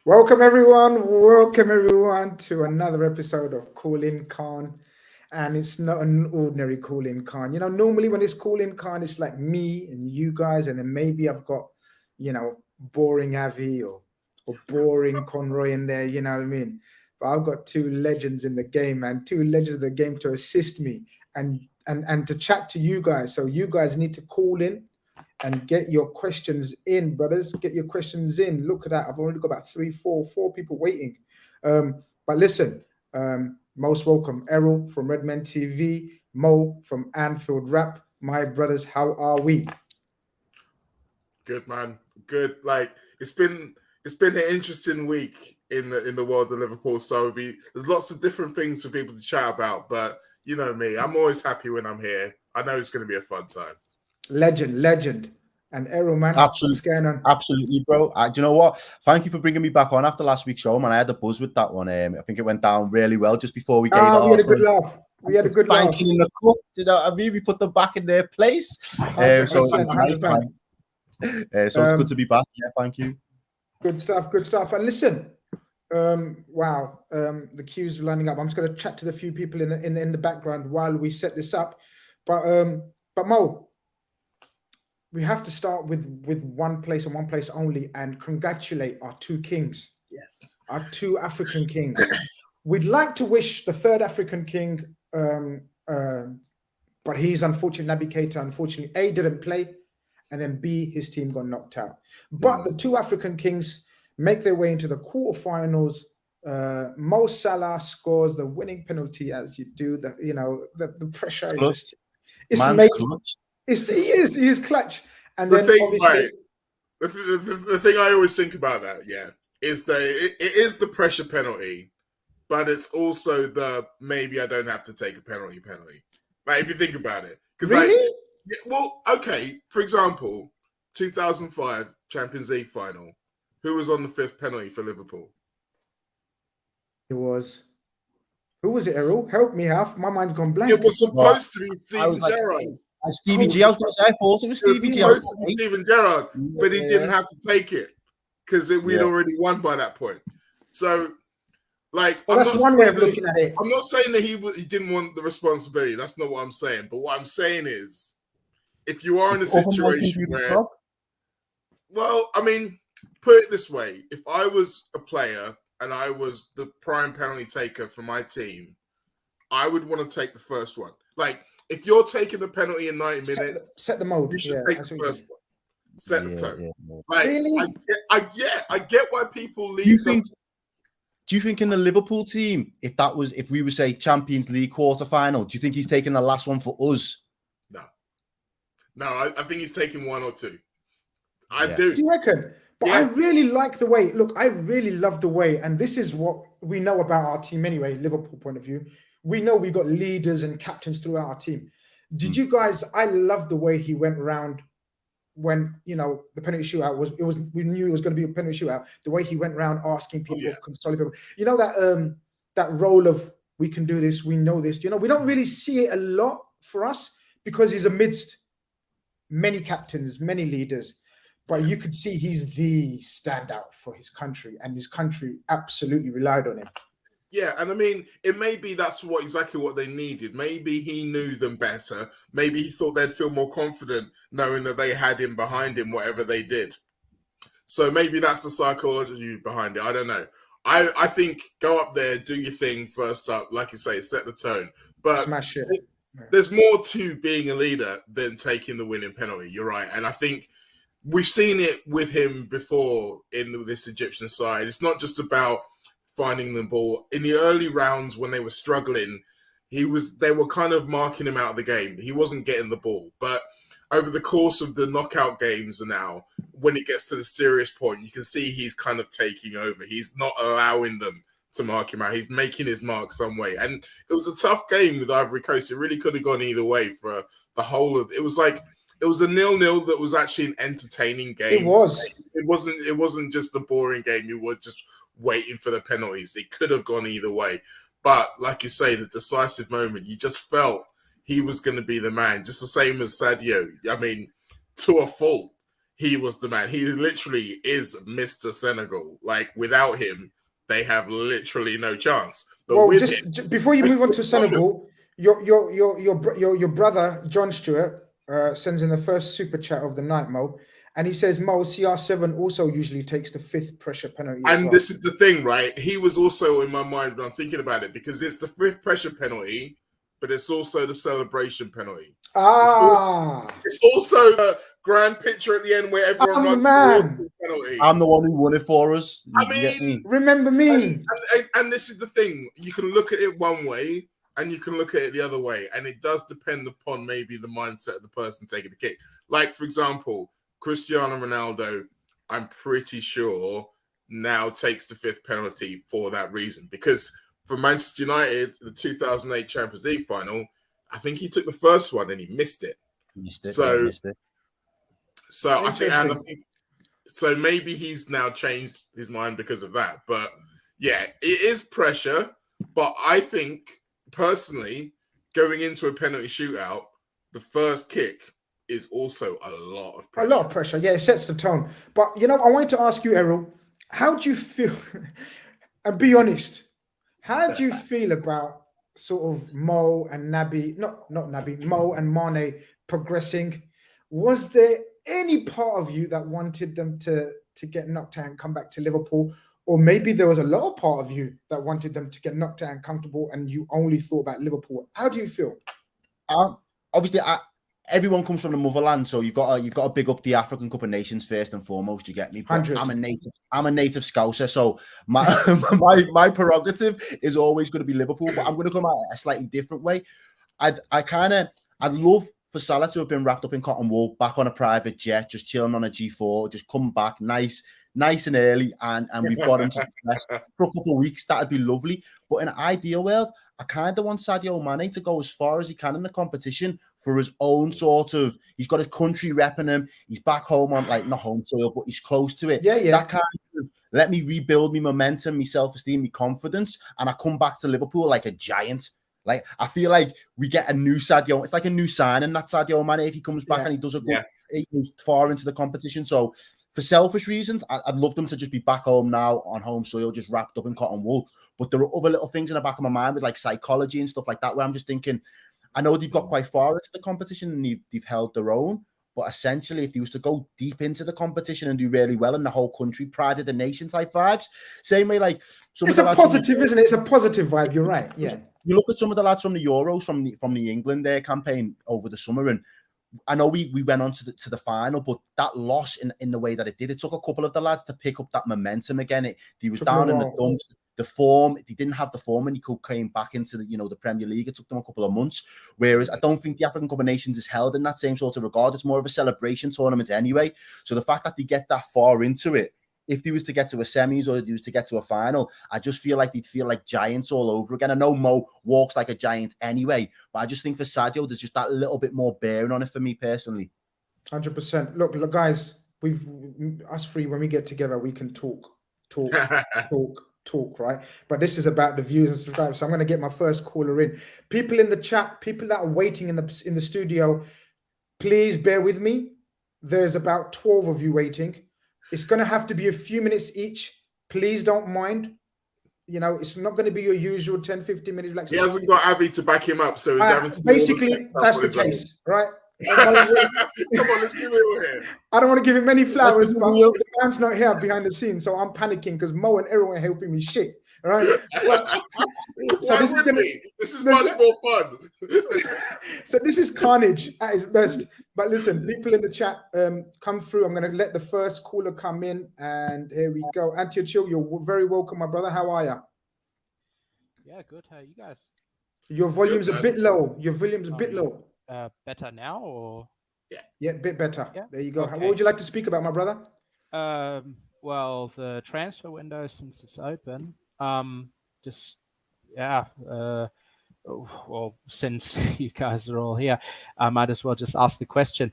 Welcome everyone. Welcome everyone to another episode of Call In Khan. And it's not an ordinary Call In Khan. Normally when it's Call In Khan, it's like me and you guys, and then maybe I've got, boring Avi or boring Conroy in there, you know what I mean? But I've got two legends in the game, man, two legends of the game to assist me and to chat to you guys. So you guys need to call in and get your questions in, brothers. Get your questions in. Look at that. I've already got about four people waiting. But listen, most welcome. Errol from Redmen TV, Mo from Anfield Rap. My brothers, how are we? Good, man. Good. Like it's been an interesting week in the world of Liverpool. So there's lots of different things for people to chat about. But you know me, I'm always happy when I'm here. I know it's going to be a fun time. Legend. And Errol, man, what's Absolutely, going on? absolutely, bro. Do you know what? Thank you for bringing me back on after last week's show, man. I had a buzz with that one. I think it went down really well just before we gave it. We had a good laugh. We had a good laugh. Banking in the cup. You know what I mean? We put them back in their place. So it's good to be back. Yeah, thank you. Good stuff. And listen, wow, the queues are lining up. I'm just going to chat to the few people in the background while we set this up. But Mo, we have to start with one place and one place only, and congratulate our two kings. Yes, our two African kings. We'd like to wish the third African king, but he's unfortunately, Naby Keita, unfortunately, A, didn't play, and then B, his team got knocked out. But the two African kings make their way into the quarterfinals. Mo Salah scores the winning penalty, as you do. The pressure is just clutch. He is clutch. And then the thing I always think about that, is it is the pressure penalty, but it's also the maybe I don't have to take a penalty. Like if you think about it, because really? Okay. For example, 2005 Champions League final. Who was on the fifth penalty for Liverpool? It was. Who was it, Errol? Help me out. My mind's gone blank. It was supposed to be Steven Gerrard. Stevie G, I was going to say, I thought it was Stevie G. It was supposed to be Steven Gerrard, but he didn't have to take it because we'd already won by that point. So, that's one way of looking at it. I'm not saying that he didn't want the responsibility. That's not what I'm saying. But what I'm saying is, if you are in a situation where, put it this way: if I was a player and I was the prime penalty taker for my team, I would want to take the first one. Like, if you're taking the penalty in 90 minutes, set the mode. You should take the first one. Set the tone. Like, really? I get why people leave. Do you think in the Liverpool team, if we would say Champions League quarter-final, do you think he's taking the last one for us? No, I think he's taking one or two. I do. Do you reckon? But I really like the way. Look, I really love the way, and this is what we know about our team anyway. Liverpool point of view, we know we got leaders and captains throughout our team. Did you guys? I love the way he went around when the penalty shootout was. We knew it was going to be a penalty shootout. The way he went around asking people, consoling people. You know that role of we can do this, we know this. We don't really see it a lot for us because he's amidst many captains, many leaders. But you could see he's the standout for his country, and his country absolutely relied on him. Yeah, and I mean, it may be that's exactly what they needed. Maybe he knew them better. Maybe he thought they'd feel more confident knowing that they had him behind him, whatever they did. So maybe that's the psychology behind it. I don't know. I think go up there, do your thing first up, like you say, set the tone. But smash it. There's more to being a leader than taking the winning penalty. You're right. And I think we've seen it with him before in this Egyptian side. It's not just about finding the ball. In the early rounds when they were struggling, they were kind of marking him out of the game. He wasn't getting the ball. But over the course of the knockout games now, when it gets to the serious point, you can see he's kind of taking over. He's not allowing them to mark him out. He's making his mark some way. And it was a tough game with Ivory Coast. It really could have gone either way for the whole of it. Was like it was a 0-0 that was actually an entertaining game. It was. It wasn't just a boring game. You were just waiting for the penalties. It could have gone either way. But like you say, the decisive moment, you just felt he was going to be the man, just the same as Sadio. I mean, to a fault. he was the man. He literally is Mr. Senegal. Like, without him, they have literally no chance. But well, with just before you move on to Senegal, your brother John Stewart sends in the first super chat of the night, Mo, and he says Mo CR7 also usually takes the 5th pressure penalty. And this is the thing, right? He was also in my mind when I'm thinking about it, because it's the 5th pressure penalty, but it's also the celebration penalty. It's also the grand picture at the end where everyone runs towards the penalty. I'm the one who won it for us. I mean, remember me. And this is the thing. You can look at it one way and you can look at it the other way. And it does depend upon maybe the mindset of the person taking the kick. Like, for example, Cristiano Ronaldo, I'm pretty sure, now takes the 5th penalty for that reason. Because for Manchester United, the 2008 Champions League final, I think he took the first one and he missed it. So I think so maybe he's now changed his mind because of that. But yeah, it is pressure. But I think personally, going into a penalty shootout, the first kick is also a lot of pressure. A lot of pressure. Yeah, it sets the tone. But I wanted to ask you, Errol, how do you feel? And be honest, how do you feel about sort of Mo and Naby, not Naby, Mo and Mane progressing? Was there any part of you that wanted them to get knocked out and come back to Liverpool? Or maybe there was a lot of part of you that wanted them to get knocked out and comfortable and you only thought about Liverpool? How do you feel? Obviously, everyone comes from the motherland, so you've got to big up the African Cup of Nations first and foremost. You get me? But I'm a native Scouser, so my prerogative is always going to be Liverpool. But I'm going to come at it a slightly different way. I'd love for Salah to have been wrapped up in cotton wool, back on a private jet, just chilling on a G4, just come back nice and early, and we've got him to rest for a couple of weeks. That'd be lovely. But in an ideal world, I kind of want Sadio Mane to go as far as he can in the competition for his own sort of. He's got his country repping him. He's back home on, like, not home soil, but he's close to it. Yeah. That kind of let me rebuild my momentum, my self-esteem, my confidence, and I come back to Liverpool like a giant. Like, I feel like we get a new Sadio. It's like a new signing, that Sadio Mane, if he comes back and he does a good, he goes far into the competition. So for selfish reasons, I'd love them to just be back home now on home soil, just wrapped up in cotton wool. But there are other little things in the back of my mind with, like, psychology and stuff like that, where I'm just thinking, I know they've got quite far into the competition and they've held their own. But essentially, if they was to go deep into the competition and do really well in the whole country, pride of the nation type vibes, same way, like, it's a positive, isn't it? It's a positive vibe. You're right. Yeah. You look at some of the lads from the Euros, from the England campaign over the summer, and I know we went on to the final, but that loss in the way that it did, it took a couple of the lads to pick up that momentum again. He was down in the dumps. The form, they didn't have the form when he came back into the Premier League. It took them a couple of months. Whereas I don't think the African Cup of Nations is held in that same sort of regard. It's more of a celebration tournament anyway. So the fact that they get that far into it, if they was to get to a semis or if they was to get to a final, I just feel like they'd feel like giants all over again. I know Mo walks like a giant anyway, but I just think for Sadio, there's just that little bit more bearing on it for me personally. 100%. Look, guys, us three, when we get together, we can talk, right? But this is about the views and subscribers. So I'm going to get my first caller in. People in the chat, people that are waiting in the studio, please bear with me. There's about 12 of you waiting. It's going to have to be a few minutes each. Please don't mind. It's not going to be your usual 10, 15 minutes. Like, he hasn't got Avi to back him up, so he's having to basically, that's the case, right? Come on, let's be real here. I don't want to give him any flowers, but the man's not here behind the scenes, so I'm panicking because Mo and Errol are helping me shit. All right. So this is much more fun. So this is carnage at its best. But listen, people in the chat, come through. I'm going to let the first caller come in, and here we go. Antio Chill, you're very welcome, my brother. How are you? Yeah, good. How are you guys? Your volume's a bit low. Your volume's a bit low. Better now, or yeah, a bit better. Yeah? There you go. Okay. What would you like to speak about, my brother? Well, the transfer window, since it's open, well, since you guys are all here, I might as well just ask the question.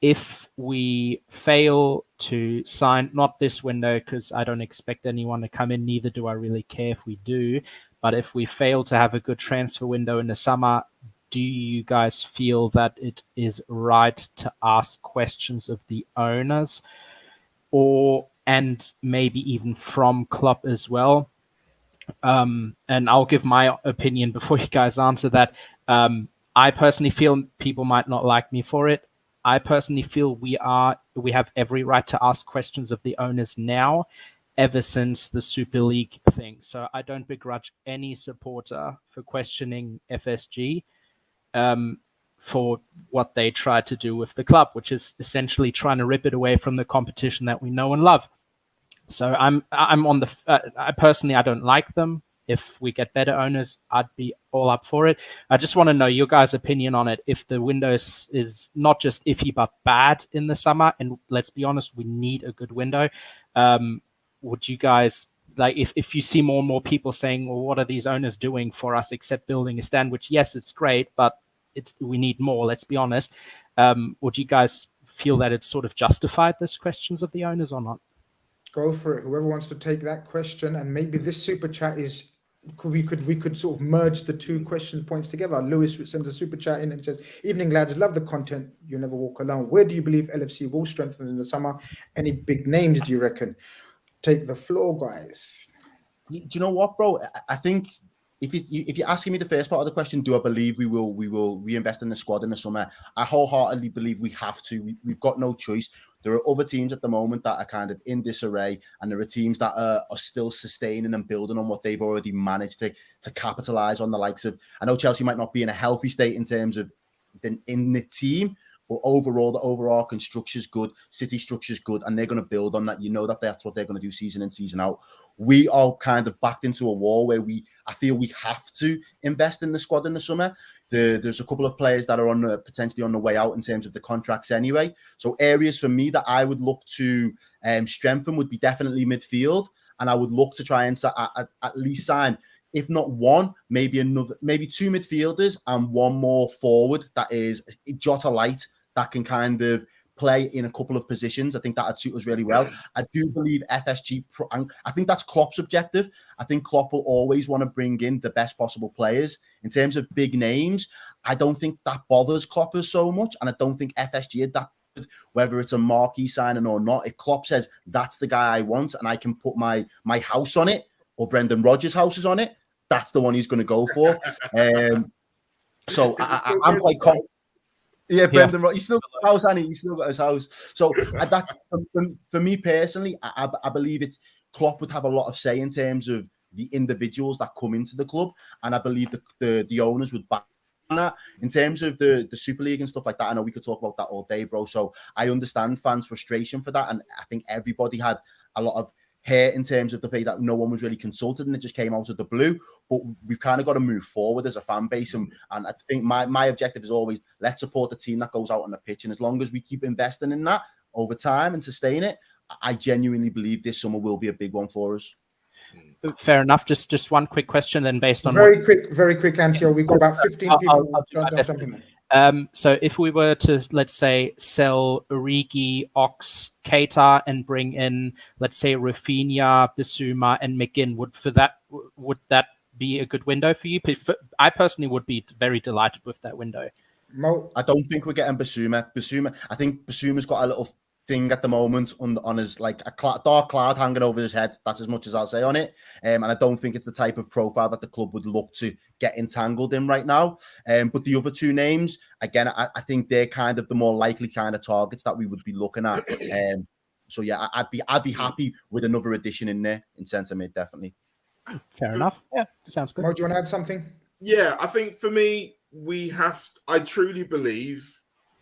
If we fail to sign, not this window, because I don't expect anyone to come in, neither do I really care if we do, but if we fail to have a good transfer window in the summer, do you guys feel that it is right to ask questions of the owners, and maybe even from Klopp as well? And I'll give my opinion before you guys answer that. I personally feel people might not like me for it. I personally feel we have every right to ask questions of the owners now, ever since the Super League thing. So I don't begrudge any supporter for questioning FSG for what they tried to do with the club, which is essentially trying to rip it away from the competition that we know and love. So I'm on the. I personally, I don't like them. If we get better owners, I'd be all up for it. I just want to know your guys' opinion on it. If the window is not just iffy but bad in the summer, and let's be honest, we need a good window. Would you guys like if you see more and more people saying, "Well, what are these owners doing for us except building a stand?" Which yes, it's great, but we need more. Let's be honest. Would you guys feel that it's sort of justified, those questions of the owners, or not? Go for it. Whoever wants to take that question, and maybe this super chat is we could sort of merge the two question points together. Lewis sends a super chat in and says, "Evening lads, love the content. You never walk alone. Where do you believe LFC will strengthen in the summer? Any big names do you reckon? Take the floor, guys." Do you know what, bro? I think if you're asking me the first part of the question, do I believe we will reinvest in the squad in the summer? I wholeheartedly believe we have to. We've got no choice. There are other teams at the moment that are kind of in disarray, and there are teams that are still sustaining and building on what they've already managed to capitalize on. The likes of, I know Chelsea might not be in a healthy state in terms of in the team, but overall, the overarching structure is good. City structure is good, and they're going to build on that. You know that that's what they're going to do season in, season out. We are kind of backed into a wall where I feel we have to invest in the squad in the summer. There's a couple of players that are potentially on the way out in terms of the contracts anyway. So areas for me that I would look to strengthen would be definitely midfield, and I would look to try and at least sign, if not one, maybe two midfielders and one more forward that is Jota light, that can kind of play in a couple of positions. I think that would suit us really well. I do believe FSG, I think that's Klopp's objective. I think Klopp will always want to bring in the best possible players. In terms of big names, I don't think that bothers Klopp so much, and I don't think FSG are that good, whether it's a marquee signing or not. If Klopp says, that's the guy I want, and I can put my house on it, or Brendan Rodgers' house is on it, that's the one he's going to go for. So I'm quite confident. Yeah, Brendan, he's still got his house, and he's still got his house. So that, for me personally, I believe it's Klopp would have a lot of say in terms of the individuals that come into the club, and I believe the owners would back that. In terms of the Super League and stuff like that, I know we could talk about that all day, bro. So I understand fans' frustration for that, and I think everybody had a lot of hair in terms of the fact that no one was really consulted and it just came out of the blue. But we've kind of got to move forward as a fan base, and I think my objective is always, let's support the team that goes out on the pitch, and as long as we keep investing in that over time and sustain it, I genuinely believe this summer will be a big one for us. Fair enough. Just one quick question then, based on very quick, Antio. We've got about 15 people. So if we were to, let's say, sell Origi, Ox, Keita, and bring in, let's say, Rafinha, Bissouma, and McGinn, would that be a good window for you? I personally would be very delighted with that window. Mo, I don't think we're getting Bissouma. I think Bissouma's got a little thing at the moment on his, like a dark cloud hanging over his head. That's as much as I'll say on it. And I don't think it's the type of profile that the club would look to get entangled in right now. But the other two names, again, I think they're kind of the more likely kind of targets that we would be looking at. So yeah, I'd be happy with another addition in there in centre mid, definitely. Fair enough. Yeah, sounds good. Mo, do you want to add something? Yeah, I think for me, I truly believe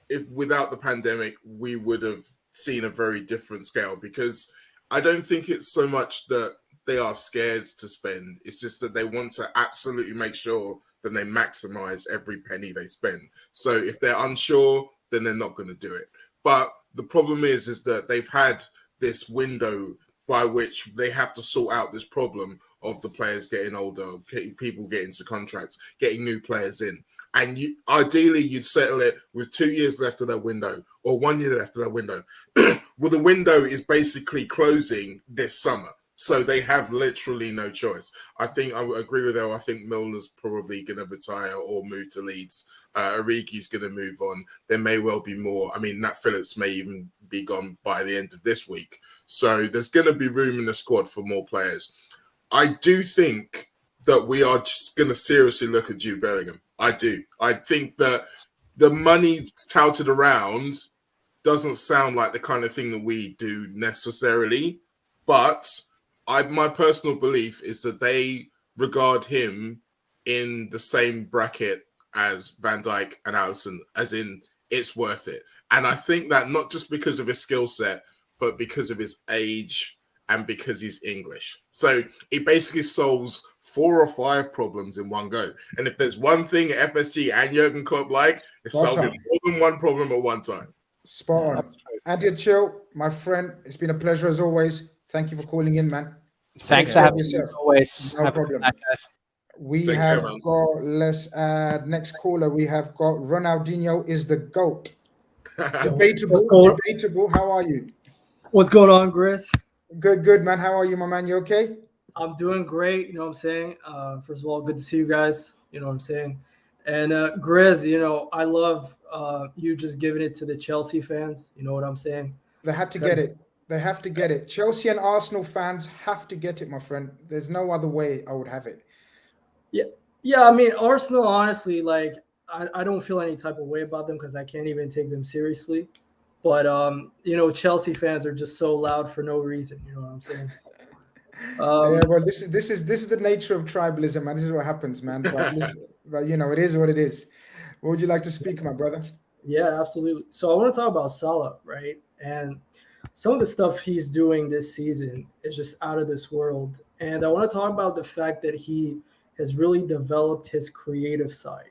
if without the pandemic, we would have seen a very different scale, because I don't think it's so much that they are scared to spend. It's just that they want to absolutely make sure that they maximize every penny they spend. So if they're unsure, then they're not going to do it. But the problem is that they've had this window by which they have to sort out this problem of the players getting older, people getting into contracts, getting new players in. And ideally, you'd settle it with 2 years left of that window or 1 year left of that window. Well, the window is basically closing this summer. So they have literally no choice. I think I would agree with Elle. I think Milner's probably going to retire or move to Leeds. Origi's going to move on. There may well be more. I mean, Nat Phillips may even be gone by the end of this week. So there's going to be room in the squad for more players. I do think that we are just going to seriously look at Jude Bellingham. I do. I think that the money touted around doesn't sound like the kind of thing that we do necessarily, but my personal belief is that they regard him in the same bracket as Van Dijk and Alisson, as in it's worth it. And I think that not just because of his skill set, but because of his age and because he's English. So it basically solves 4 or 5 problems in one go. And if there's one thing FSG and Jurgen Klopp like, it's solving more than one problem at one time. Spot on. Andy Chill, my friend, it's been a pleasure as always. Thank you for calling in, man. Thanks for having me as always. No problem. Guys. We have got, let's add next caller. We have got Ronaldinho is the GOAT. Debatable. How are you? What's going on, Grizz? Good, man. How are you, my man? You okay? I'm doing great. You know what I'm saying? First of all, good to see you guys. You know what I'm saying? And Grizz, you know, I love you just giving it to the Chelsea fans. You know what I'm saying? They had to get it. They have to get it. Chelsea and Arsenal fans have to get it, my friend. There's no other way I would have it. Yeah. I mean, Arsenal, honestly, like, I don't feel any type of way about them because I can't even take them seriously. But, you know, Chelsea fans are just so loud for no reason. You know what I'm saying? Yeah, well, this is the nature of tribalism, man. This is what happens, man. But you know, it is what it is. What would you like to speak, my brother? Yeah, absolutely. So I want to talk about Salah, right? And some of the stuff he's doing this season is just out of this world. And I want to talk about the fact that he has really developed his creative side.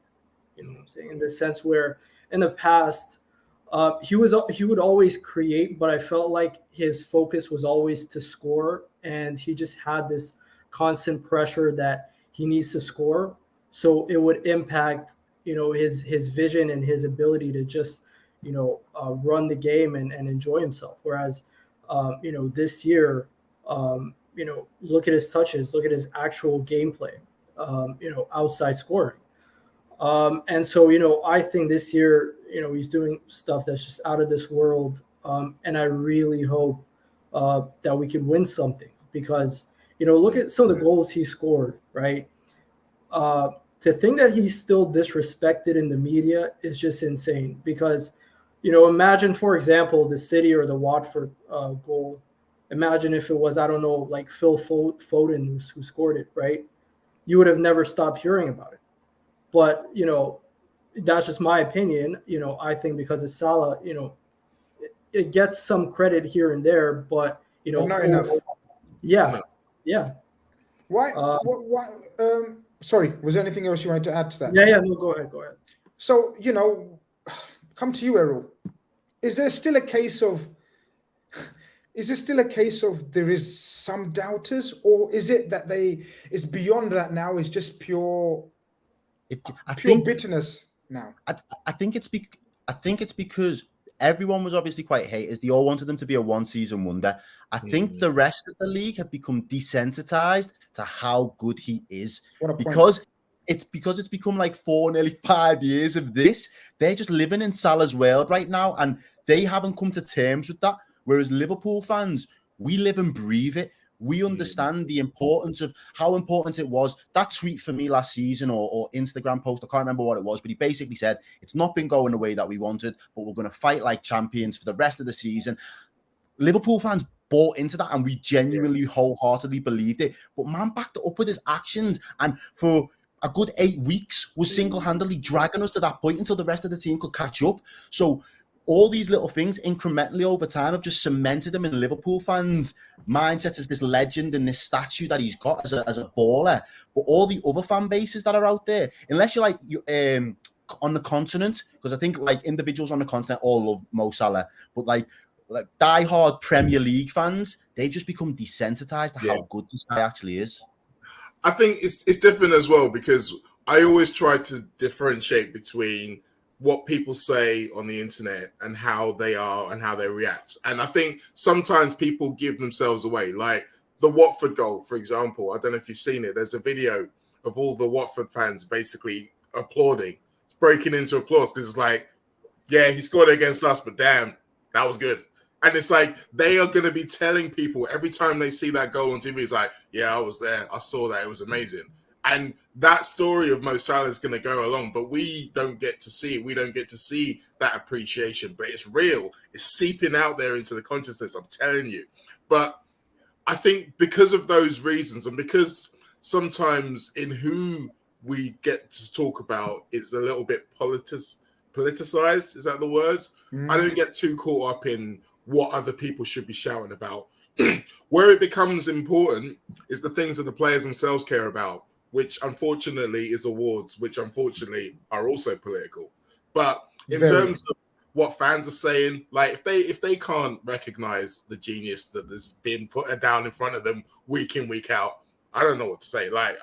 You know what I'm saying? In the sense where in the past, he would always create, but I felt like his focus was always to score, and he just had this constant pressure that he needs to score. So it would impact, you know, his vision and his ability to just, you know, run the game and enjoy himself. Whereas, you know, this year, you know, look at his touches, look at his actual gameplay, you know, outside scoring. And so, you know, I think this year, you know, he's doing stuff that's just out of this world. And I really hope that we could win something because, you know, look at some of the goals he scored, right? To think that he's still disrespected in the media is just insane because, you know, imagine, for example, the City or the Watford goal. Imagine if it was, I don't know, like Phil Foden who scored it, right? You would have never stopped hearing about it. But, you know, that's just my opinion. You know, I think because it's Salah, you know, it gets some credit here and there, but, you know, not enough. Yeah. Why? Sorry, was there anything else you wanted to add to that? Yeah. No, go ahead. So, you know, come to you, Errol. Is there still a case of there is some doubters, or is it that it's beyond that now? It's just pure bitterness now. I think it's because everyone was obviously quite haters. They all wanted them to be a one-season wonder. I think the rest of the league have become desensitized to how good he is because it's become like 4, nearly 5 years of this. They're just living in Salah's world right now, and they haven't come to terms with that. Whereas Liverpool fans, we live and breathe it. We understand the importance of how important it was. That tweet for me last season or Instagram post, I can't remember what it was, but he basically said, it's not been going the way that we wanted, but we're going to fight like champions for the rest of the season. Liverpool fans bought into that, and we genuinely wholeheartedly believed it. But man backed it up with his actions, and for a good 8 weeks was single-handedly dragging us to that point until the rest of the team could catch up. So all these little things incrementally over time have just cemented him in Liverpool fans' mindset as this legend and this statue that he's got as a baller. But all the other fan bases that are out there, unless you're like on the continent, because I think like individuals on the continent all love Mo Salah, but like diehard Premier League fans, they've just become desensitized to how good this guy actually is. I think it's different as well because I always try to differentiate between what people say on the internet and how they are and how they react. And I think sometimes people give themselves away. Like the Watford goal, for example. I don't know if you've seen it. There's a video of all the Watford fans basically applauding. It's breaking into applause because it's like, yeah, he scored against us, but damn, that was good. And it's like they are going to be telling people every time they see that goal on TV, it's like, yeah, I was there. I saw that. It was amazing. And that story of Mo Salah is going to go along, but we don't get to see it. We don't get to see that appreciation, but it's real. It's seeping out there into the consciousness, I'm telling you. But I think because of those reasons, and because sometimes in who we get to talk about is a little bit politicized, is that the words? I don't get too caught up in what other people should be shouting about. Where it becomes important is the things that the players themselves care about, which unfortunately is awards, which unfortunately are also political. But in terms of what fans are saying, like if they can't recognize the genius that is being put down in front of them week in, week out, I don't know what to say. Like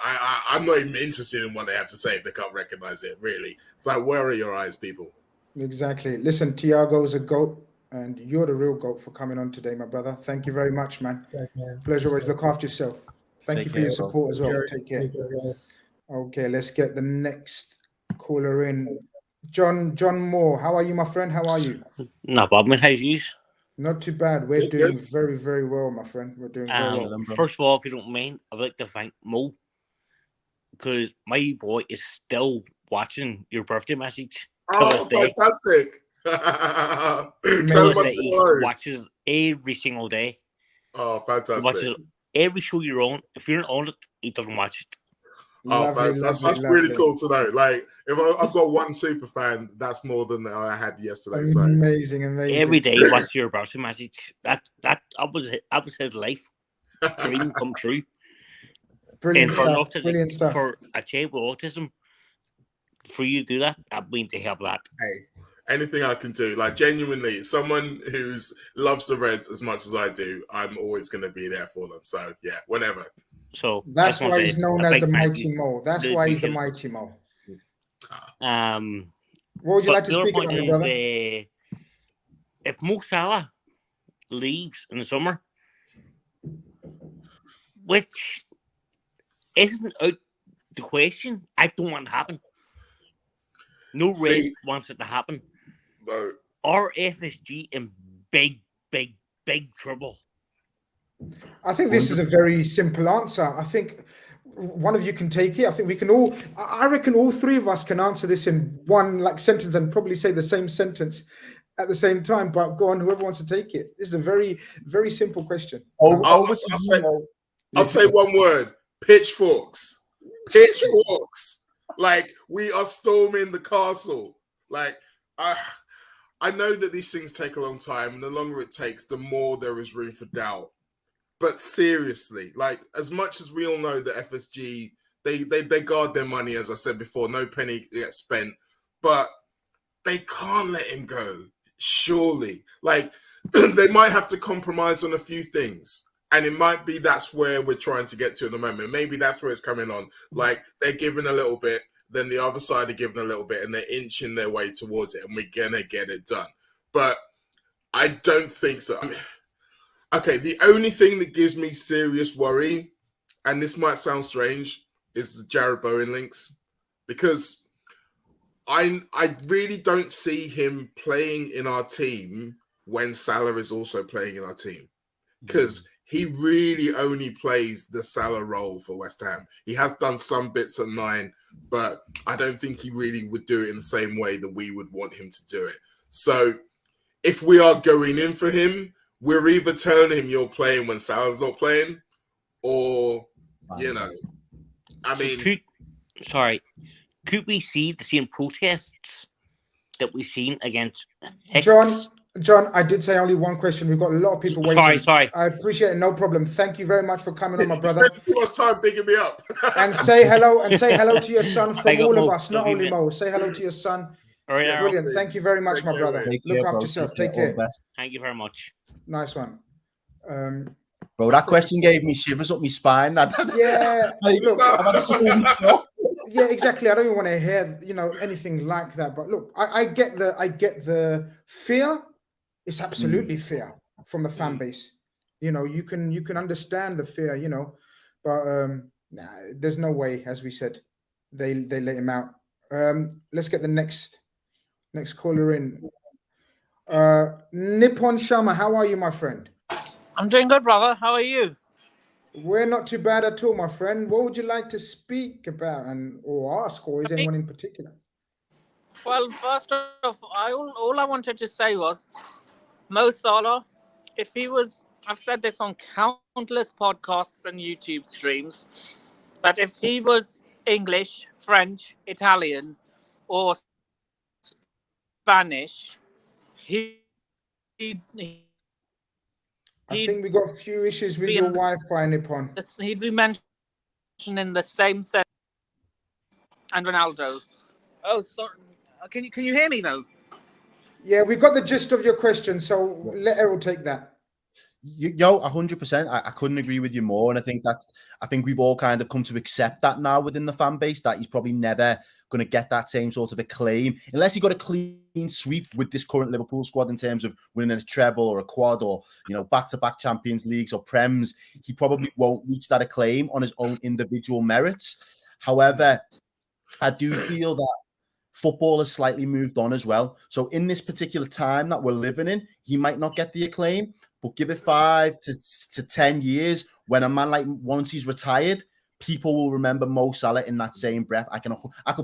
I'm not even interested in what they have to say if they can't recognize it, really. It's like, where are your eyes, people? Exactly. Listen, Thiago's a GOAT, and you're the real GOAT for coming on today, my brother. Thank you very much, man. Pleasure. Always look after yourself. Thank you for your support as well. Take care. Okay, let's get the next caller in. John Moore, how are you, my friend? How are you? Not bad, man. How's you? Not too bad. We're doing very, very well, my friend. We're doing very well. First of all, if you don't mind, I'd like to thank Mo, because my boy is still watching your birthday message. Oh, fantastic. He watches every single day. Oh, fantastic. He watches every show you're on. If you're not on it, he doesn't watch it. Oh, that's really cool to know. Like, if I've got one super fan, that's more than I had yesterday. Amazing. Every day he watches your birthday message. That was his life dream come true. Brilliant stuff. For a child with autism, for you to do that, I mean to have that. Hey, anything I can do, like genuinely, someone who loves the Reds as much as I do, I'm always going to be there for them. So yeah, whenever. So that's why he's known as the Mighty Mo. That's why he's the Mighty Mo. What would you like to speak about, brother? If Mo Salah leaves in the summer, which isn't out the question, I don't want it to happen. No Red wants it to happen. No. Our FSG in big trouble. I think this is a very simple answer. I think one of you can take it. I think we can all, I reckon all three of us can answer this in one sentence and probably say the same sentence at the same time. But go on, whoever wants to take it. This is a very, very simple question. I'll say one word: pitchforks. Pitchforks. Like, we are storming the castle. Like, I know that these things take a long time, and the longer it takes, the more there is room for doubt. But seriously, like, as much as we all know that FSG, they guard their money, as I said before, no penny gets spent, but they can't let him go, surely. Like, they might have to compromise on a few things, and it might be that's where we're trying to get to at the moment. Maybe that's where it's coming on. Like, they're giving a little bit, then the other side are giving a little bit, and they're inching their way towards it, and we're going to get it done. But I don't think so. I mean, okay, the only thing that gives me serious worry, and this might sound strange, is the Jared Bowen links, because I really don't see him playing in our team when Salah is also playing in our team, because he really only plays the Salah role for West Ham. He has done some bits at 9, but I don't think he really would do it in the same way that we would want him to do it. So if we are going in for him, we're either telling him you're playing when Salah's not playing, or, you know, I mean... Could we see the same protests that we've seen against Hicks? John, I did say only one question. We've got a lot of people waiting. Sorry. I appreciate it. No problem. Thank you very much for coming on, my brother. Spend too much time bigging me up. And say hello to your son from all of us, not only Mo. Say hello to your son. All right, brilliant. Thank you very much, my brother. Look after yourself. Take care. Thank you very much. Nice one. Bro, that question gave me shivers up my spine. Yeah. Look, yeah, exactly. I don't even want to hear, anything like that. But look, I get the fear. It's absolutely fear from the fan base. You can understand the fear, but nah, there's no way, as we said, they let him out. Let's get the next caller in. Nippon Sharma, how are you, my friend? I'm doing good, brother. How are you? We're not too bad at all, my friend. What would you like to speak about or ask, or is anyone in particular? Well, first off, all I wanted to say was Mo Salah, if he was, I've said this on countless podcasts and YouTube streams, that if he was English, French, Italian, or Spanish, he I think we got a few issues with your Wi-Fi, Nippon. He'd be mentioned in the same set and Ronaldo. Oh, sorry. Can you hear me though? Yeah, we got the gist of your question, so let Errol take that. 100%. I couldn't agree with you more, and I think we've all kind of come to accept that now within the fan base, that he's probably never going to get that same sort of acclaim unless he got a clean sweep with this current Liverpool squad in terms of winning a treble or a quad or back-to-back Champions Leagues or Prems. He probably won't reach that acclaim on his own individual merits. However, I do feel that football has slightly moved on as well. So in this particular time that we're living in, he might not get the acclaim, but give it 5 to 10 years, when a man like, once he's retired, people will remember Mo Salah in that same breath. I could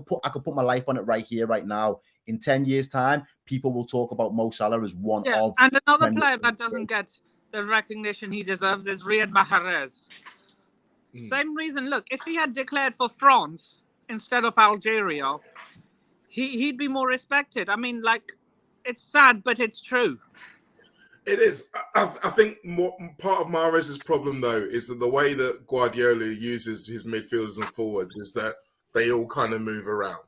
put my life on it right here, right now. In 10 years' time, people will talk about Mo Salah as one of. And another player that doesn't get the recognition he deserves is Riyad Mahrez. Same reason. Look, if he had declared for France instead of Algeria, he'd be more respected. I mean, like, it's sad, but it's true. It is. I think part of Mahrez's problem, though, is that the way that Guardiola uses his midfielders and forwards is that they all kind of move around.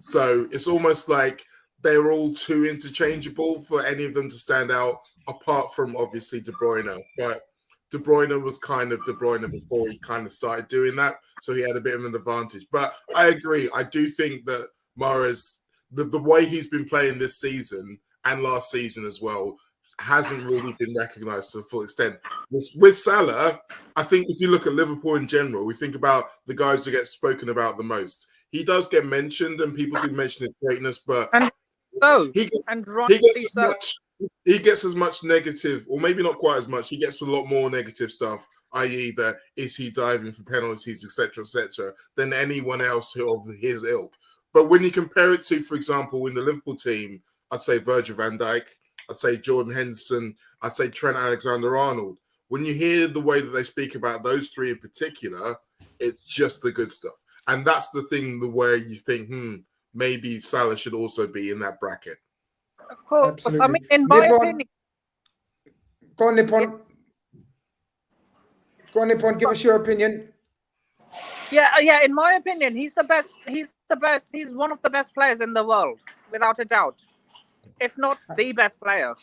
So it's almost like they're all too interchangeable for any of them to stand out, apart from, obviously, De Bruyne. But De Bruyne was kind of De Bruyne before he kind of started doing that, so he had a bit of an advantage. But I agree. I do think that Mahrez, the way he's been playing this season and last season as well, hasn't really been recognised to the full extent. With Salah, I think if you look at Liverpool in general, we think about the guys who get spoken about the most. He does get mentioned, and people do mention his greatness, but he gets as much negative, or maybe not quite as much. He gets a lot more negative stuff, i.e., that is he diving for penalties, etc., than anyone else of his ilk. But when you compare it to, for example, in the Liverpool team, I'd say Virgil van Dijk, I'd say Jordan Henderson, I'd say Trent Alexander-Arnold. When you hear the way that they speak about those three in particular, it's just the good stuff. And that's the thing, the way you think, maybe Salah should also be in that bracket. Of course. Absolutely. I mean, in my opinion... Go on, Nippon. Give us your opinion. Yeah, in my opinion, he's the best. He's one of the best players in the world, without a doubt. If not the best player.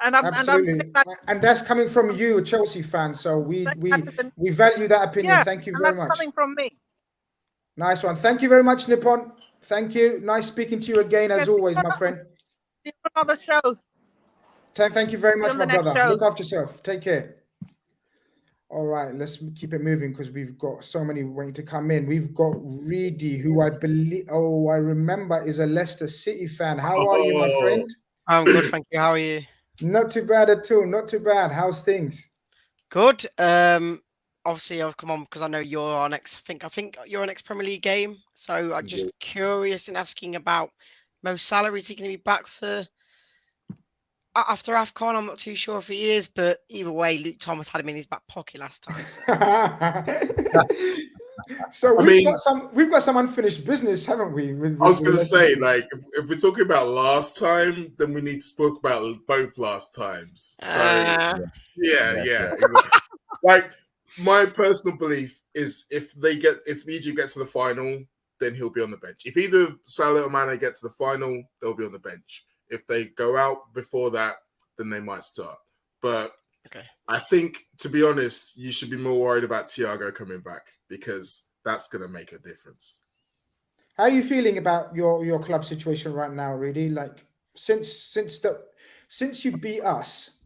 Absolutely. And that's coming from you, a Chelsea fan. So we value that opinion. Yeah, thank you very much. That's coming from me. Nice one. Thank you very much, Nippon. Thank you. Nice speaking to you again, as always, my friend. See you on another show. Thank you very much, my brother. Look after yourself. Take care. All right, let's keep it moving because we've got so many waiting to come in. We've got Reedy, who I remember is a Leicester City fan. How are you, my friend? I'm good, thank you. How are you? Not too bad at all. Not too bad. How's things? Good. Obviously, I've come on because I know you're our next. I think you're our next Premier League game. So I'm just curious in asking about Mo Salah. Is he going to be back for after AFCON? I'm not too sure if he is, but either way, Luke Thomas had him in his back pocket last time. So we've got some unfinished business, haven't we? I was going to say, like, if we're talking about last time, then we need to speak about both last times. So yeah. Like, my personal belief is if Egypt gets to the final, then he'll be on the bench. If either Salah or Mane get to the final, they'll be on the bench. If they go out before that, then they might start. But I think, to be honest, you should be more worried about Thiago coming back because that's going to make a difference. How are you feeling about your club situation right now, really? Like, since you beat us,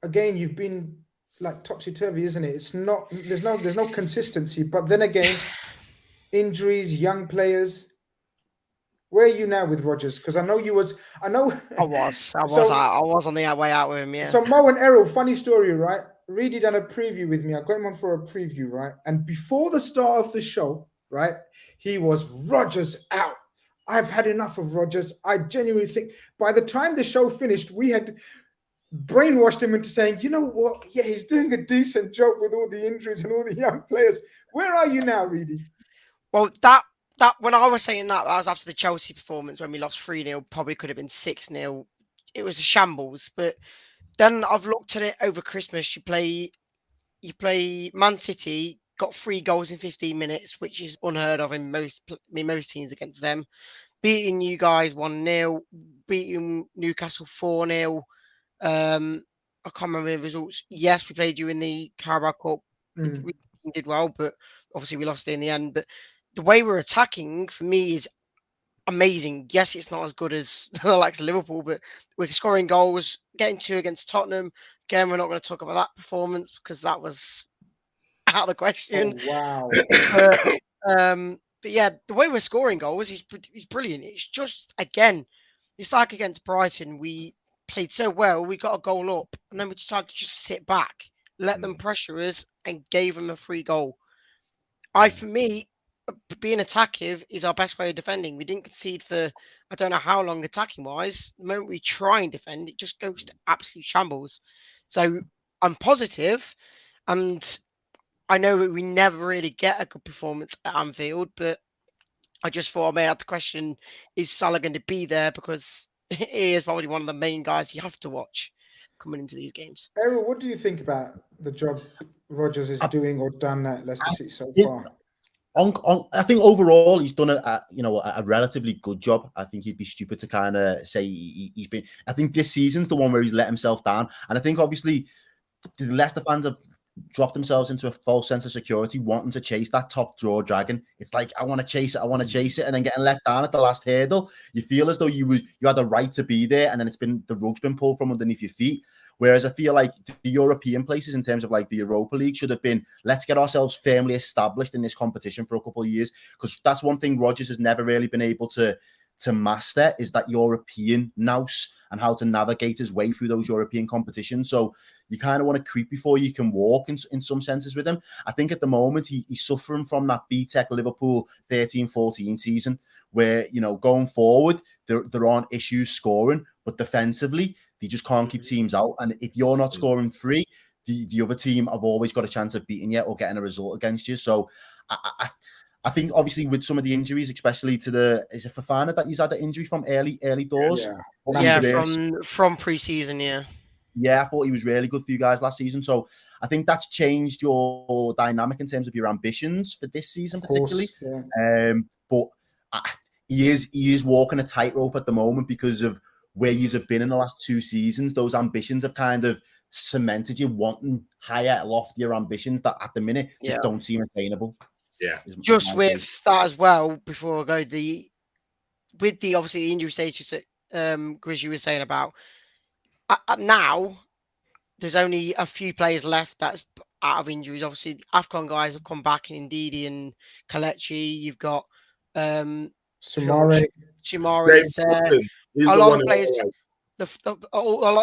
again, you've been like topsy-turvy, isn't it? It's not. There's no consistency. But then again, injuries, young players. Where are you now with Rodgers? Because I know you was. I know. I was on the way out with him. Yeah. So Mo and Errol, funny story, right? Reedy done a preview with me. I got him on for a preview, right? And before the start of the show, right, he was Rodgers out. I've had enough of Rodgers. I genuinely think by the time the show finished, we had brainwashed him into saying, you know what? Yeah, he's doing a decent job with all the injuries and all the young players. Where are you now, Reedy? Well, that when I was saying that was after the Chelsea performance when we lost 3-0, probably could have been 6-0. It was a shambles. But then I've looked at it over Christmas. You play Man City, got 3 goals in 15 minutes, which is unheard of in most teams against them. Beating you guys 1-0, beating Newcastle 4-0. I can't remember the results. Yes, we played you in the Carabao Cup. We did well, but obviously we lost it in the end. But the way we're attacking, for me, is amazing. Yes, it's not as good as the likes of Liverpool, but we're scoring goals, getting 2 against Tottenham. Again, we're not going to talk about that performance because that was out of the question. Oh, wow. But yeah, the way we're scoring goals is brilliant. It's just, again, it's like against Brighton. We played so well, we got a goal up, and then we decided to just sit back, let them pressure us, and gave them a free goal. For me, being attackive is our best way of defending. We didn't concede for I don't know how long attacking wise. The moment we try and defend, it just goes to absolute shambles. So I'm positive, and I know that we never really get a good performance at Anfield, but I just thought I may have the question, is Salah going to be there? Because he is probably one of the main guys you have to watch coming into these games. Errol, what do you think about the job Rodgers is doing or done at Leicester City so far? I think overall he's done a relatively good job. I think he'd be stupid to kind of say he's been. I think this season's the one where he's let himself down, and I think obviously the Leicester fans have dropped themselves into a false sense of security, wanting to chase that top draw dragon. It's like I want to chase it, and then getting let down at the last hurdle. You feel as though you had the right to be there, and then the rug's been pulled from underneath your feet. Whereas I feel like the European places, in terms of like the Europa League, should have been, let's get ourselves firmly established in this competition for a couple of years, because that's one thing Rodgers has never really been able to master, is that European nous and how to navigate his way through those European competitions. So you kind of want to creep before you can walk in some senses with him. I think at the moment he's suffering from that BTEC Liverpool 13-14 season where, going forward, there aren't issues scoring, but defensively, they just can't keep teams out. And if you're not scoring 3, the other team have always got a chance of beating you or getting a result against you. So I think obviously with some of the injuries, especially to is it Fofana that he's had the injury from early doors? From pre-season, yeah. Yeah, I thought he was really good for you guys last season. So I think that's changed your dynamic in terms of your ambitions for this season, particularly. Yeah. But he is walking a tightrope at the moment because of where you have been in the last 2 seasons. Those ambitions have kind of cemented you wanting higher, loftier ambitions that at the minute just don't seem attainable. Yeah. Just with that as well, before I go, with the obviously the injury status that Grizz, you were saying about, now there's only a few players left that's out of injuries. Obviously, the AFCON guys have come back in Ndidi and Kalechi. You've got Sumare is there. A lot of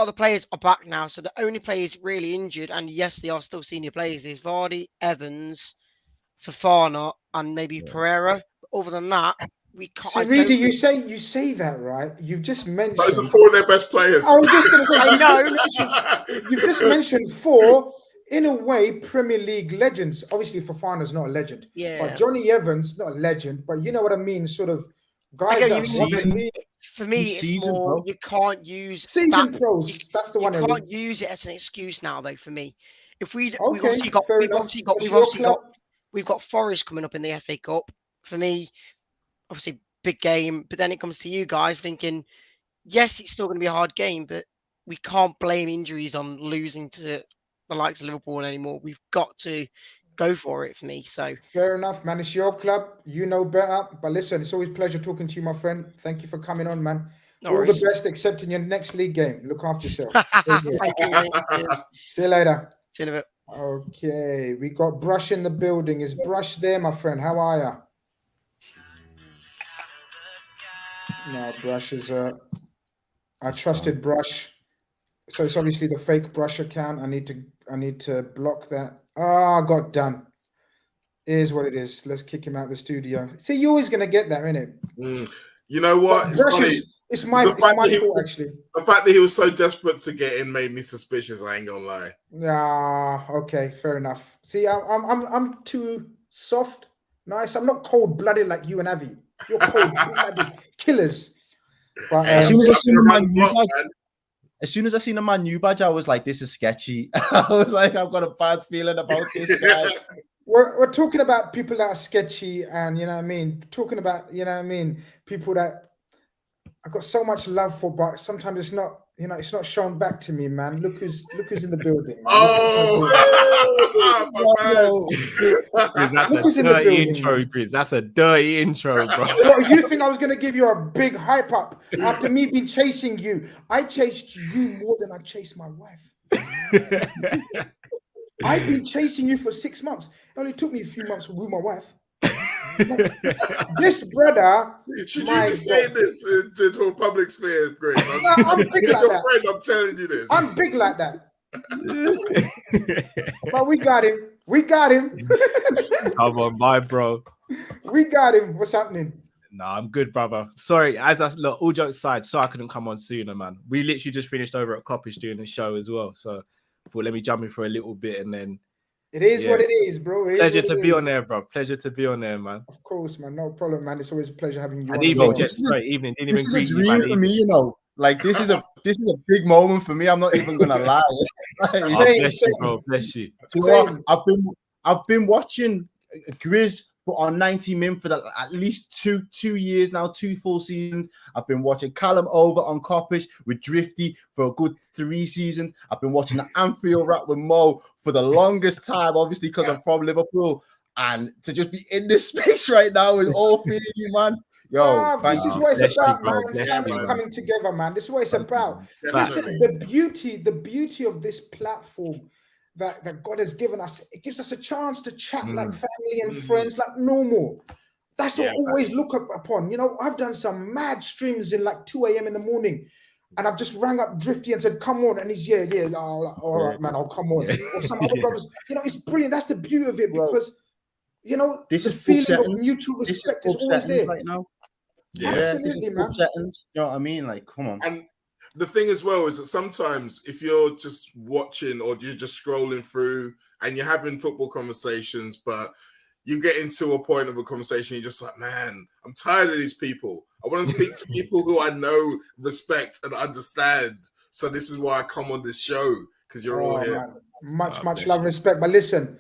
the players are back now. So the only players really injured, and yes, they are still senior players, is Vardy, Evans, Fofana, and maybe Pereira. But other than that, we can't. So, Reedy, you say that, right? You've just mentioned those are 4 of their best players. I was just going to say, I know. You've just mentioned 4, in a way, Premier League legends. Obviously, Fofana's not a legend. Yeah. But Johnny Evans, not a legend, but you know what I mean? Sort of guys for me, it's more, bro. You can't use season pros. That's the one. You can't use it as an excuse now, though. For me, if we've got Forest coming up in the FA Cup. For me, obviously big game, but then it comes to you guys thinking, yes, it's still going to be a hard game, but we can't blame injuries on losing to the likes of Liverpool anymore. We've got to go for it for me. So fair enough, man. It's your club. You know better. But listen, it's always a pleasure talking to you, my friend. Thank you for coming on, man. No All worries. the best, except in your next league game. Look after yourself. Thank you, mate. See you later. See you in a bit. Okay, we got Brush in the building. Is Brush there, my friend? How are ya? No, Brush is I trusted Brush, so it's obviously the fake Brush account. I need to block that. Ah, got done. Is what it is. Let's kick him out of the studio. See, you're always gonna get that, innit? You know what? It's funny. It's my fault, actually. The fact that he was so desperate to get in made me suspicious. I ain't gonna lie. Ah, okay, fair enough. See, I'm too soft, nice. I'm not cold-blooded like you and Avi. You're cold-blooded killers. But, as soon as I seen the Man U badge, I was like, "This is sketchy." I was like, "I've got a bad feeling about this guy." We're talking about people that are sketchy, and you know what I mean. Talking about people that I got so much love for, but sometimes it's not. It's not shown back to me, man. Look who's in the building. Man. Chris, that's a dirty intro, Chris. That's a dirty intro, bro. Well, you think I was going to give you a big hype up after me been chasing you? I chased you more than I chased my wife. I've been chasing you for 6 months. It only took me a few months to woo my wife. This brother. Should you be saying this to a public sphere, Grace? I'm big like that. Friend, I'm telling you this. I'm big like that. But we got him. We got him. Come on, my bro. We got him. What's happening? Nah, I'm good, brother. Sorry, look, all jokes aside, so I couldn't come on sooner, man. We literally just finished over at Coppish doing the show as well. So I thought, let me jump in for a little bit and then. It is what it is, bro. Pleasure to be on there, bro. Pleasure to be on there, man. Of course, man. No problem, man. It's always a pleasure having you. And even evening. Didn't even greet you, man. For me, like this is a big moment for me. I'm not even gonna lie. Bless you, bro. Bless you. I've been watching Grizz put on 90 min for at least two years now, 2 full seasons. I've been watching Callum over on Coppish with Drifty for a good 3 seasons. I've been watching the Anfield rap with Mo for the longest time, obviously because I'm from Liverpool. And to just be in this space right now with all 3 of you, man. Yo, this is what it's about, man. Family coming together, man. This is what it's about. Listen, the beauty of this platform that God has given us, it gives us a chance to chat like family and friends, like normal. That's what I always look upon. I've done some mad streams in like 2 a.m. in the morning, and I've just rang up Drifty and said, "Come on," and he's all right, man, I'll come on. Or some other brothers, it's brilliant. That's the beauty of it, because this the is feeling of mutual respect is always there right now. Yeah, absolutely, man. Settings, you know what I mean? Like, come on. And the thing as well is that sometimes if you're just watching or you're just scrolling through and you're having football conversations, but you get into a point of a conversation, you're just like, man, I'm tired of these people. I want to speak to people who I know, respect, and understand. So this is why I come on this show, because you're all here. Man. Much love and respect. But listen,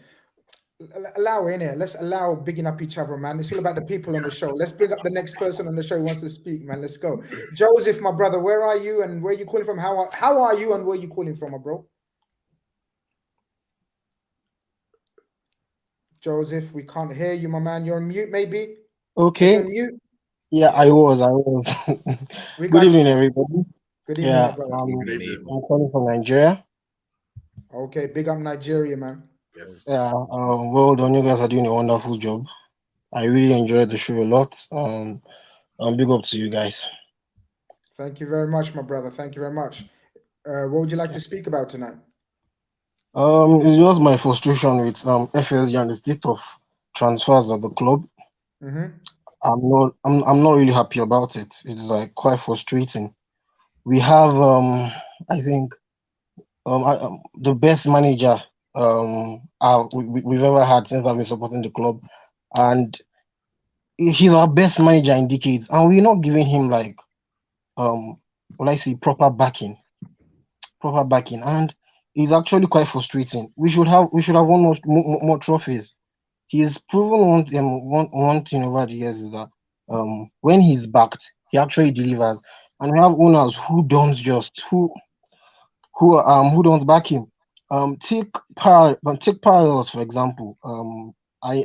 allow in here. Let's allow bigging up each other, man. It's all about the people on the show. Let's bring up the next person on the show who wants to speak, man. Let's go. Joseph, my brother, where are you and where are you calling from? How are you and where are you calling from, my bro? Joseph, we can't hear you, my man. You're on mute, maybe? Okay. You're on mute? Yeah, I was. Good evening, everybody. Good evening, my brother. I'm calling from Nigeria. Okay, big up Nigeria, man. Yes. Yeah, well done. You guys are doing a wonderful job. I really enjoyed the show a lot. Big up to you guys. Thank you very much, my brother. Thank you very much. What would you like to speak about tonight? It's just my frustration with FSG and the state of transfers at the club. Mm-hmm. I'm not really happy about it. It's like quite frustrating. We have I think the best manager we've ever had since I've been supporting the club, and he's our best manager in decades, and we're not giving him like proper backing, and it's actually quite frustrating. We should have won more trophies. He's proven one thing over the years is that when he's backed, he actually delivers, and we have owners who don't back him. Take parallels, for example. I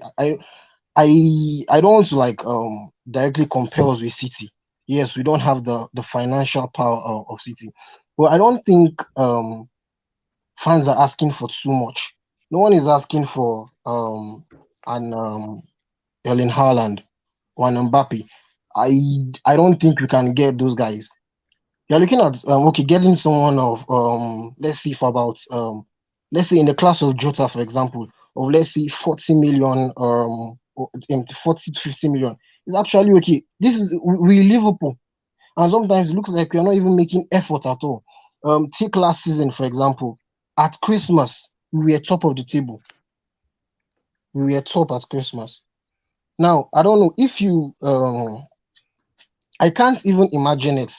don't want to directly compare us with City. Yes, we don't have the financial power of City, but I don't think fans are asking for too much. No one is asking for an Erling Haaland or an Mbappe. I don't think we can get those guys. You're looking at getting someone of let's see for about let's say in the class of Jota, for example, of let's say 40 million 40 to 50 million. It's actually okay. This is we Liverpool. And sometimes it looks like we are not even making effort at all. Take last season, for example. At Christmas, we were top of the table. We were top at Christmas. Now, I don't know if you I can't even imagine it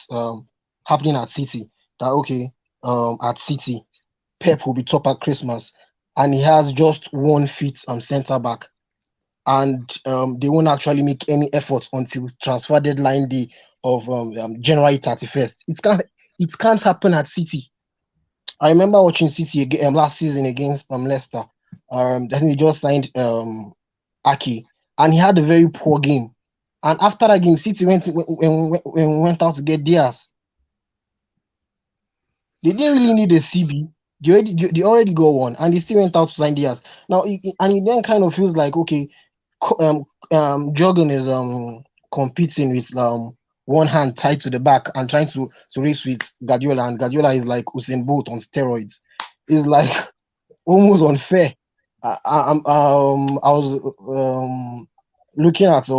happening at City. That okay, at City, Pep will be top at Christmas, and he has just one fit centre back, and they won't actually make any effort until transfer deadline day of January 31st. It can't happen at City. I remember watching City last season against Leicester. Then they just signed Aki, and he had a very poor game. And after that game, City went out to get Diaz. They didn't really need a CB. They already got one, and they still went out to sign Diaz. Now, and it then kind of feels like okay, Jurgen is competing with one hand tied to the back and trying to race with Guardiola, and Guardiola is like Usain Bolt on steroids. It's like almost unfair. I was looking at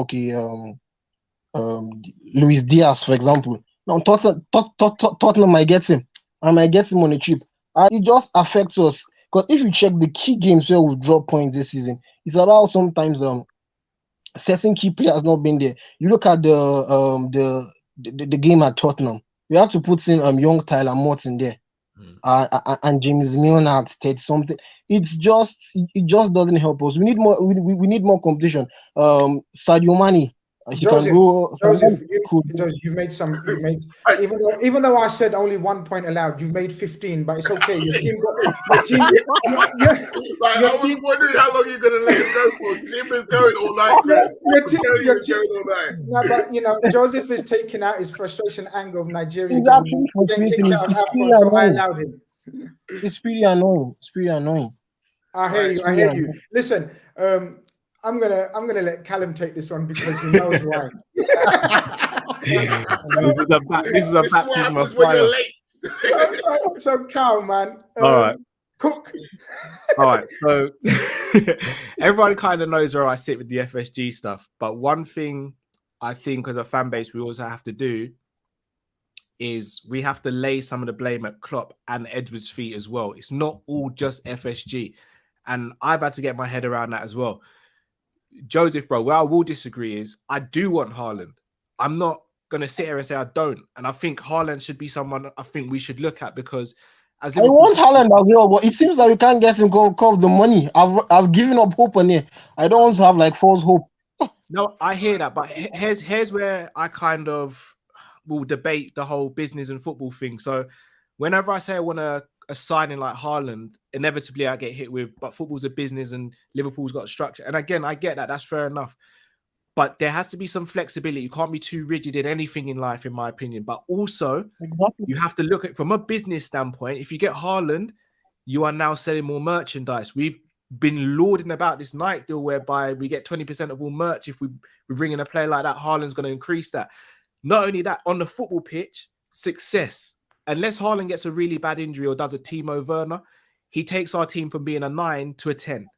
Luis Diaz, for example. Now Tottenham might get him. I might get him on a cheap. It just affects us because if you check the key games where we've dropped points this season, it's about sometimes certain key players not being there. You look at the game at Tottenham. We have to put in young Tyler Morton there, and James Milner at stage something. It just doesn't help us. We need more. We need more competition. Sadio Mane. Joseph, you've made some. Even though I said only 1 point allowed, you've made 15, but it's okay. Your team I was wondering how long you're going to let him go for. He's been going all night. No, but Joseph is taking out his frustration anger of Nigeria. He's actually frustrating. So I allowed him. It's pretty annoying. I hear you. Listen, I'm gonna let Callum take this one because he knows why. This is a baptism of fire. So Kall, man. All right. Cook. All right. So everyone kind of knows where I sit with the FSG stuff, but one thing I think as a fan base we also have to do is we have to lay some of the blame at Klopp and Edwards' feet as well. It's not all just FSG, and I've had to get my head around that as well. Joseph, bro, where I will disagree is I do want Haaland. I'm not going to sit here and say I don't. And I think Haaland should be someone I think we should look at because as I want Haaland as well, but it seems like we can't get him because of the money. I've given up hope on it. I don't want to have like false hope. No, I hear that, but here's where I kind of will debate the whole business and football thing. So whenever I say I want a signing like Haaland, inevitably I get hit with, but football's a business and Liverpool's got a structure. And again, I get that. That's fair enough. But there has to be some flexibility. You can't be too rigid in anything in life, in my opinion. But also, you have to look at it from a business standpoint. If you get Haaland, you are now selling more merchandise. We've been lauding about this Nike deal whereby we get 20% of all merch. If we bring in a player like that, Haaland's going to increase that. Not only that, on the football pitch, success. Unless Haaland gets a really bad injury or does a Timo Werner, he takes our team from being a 9 to a 10.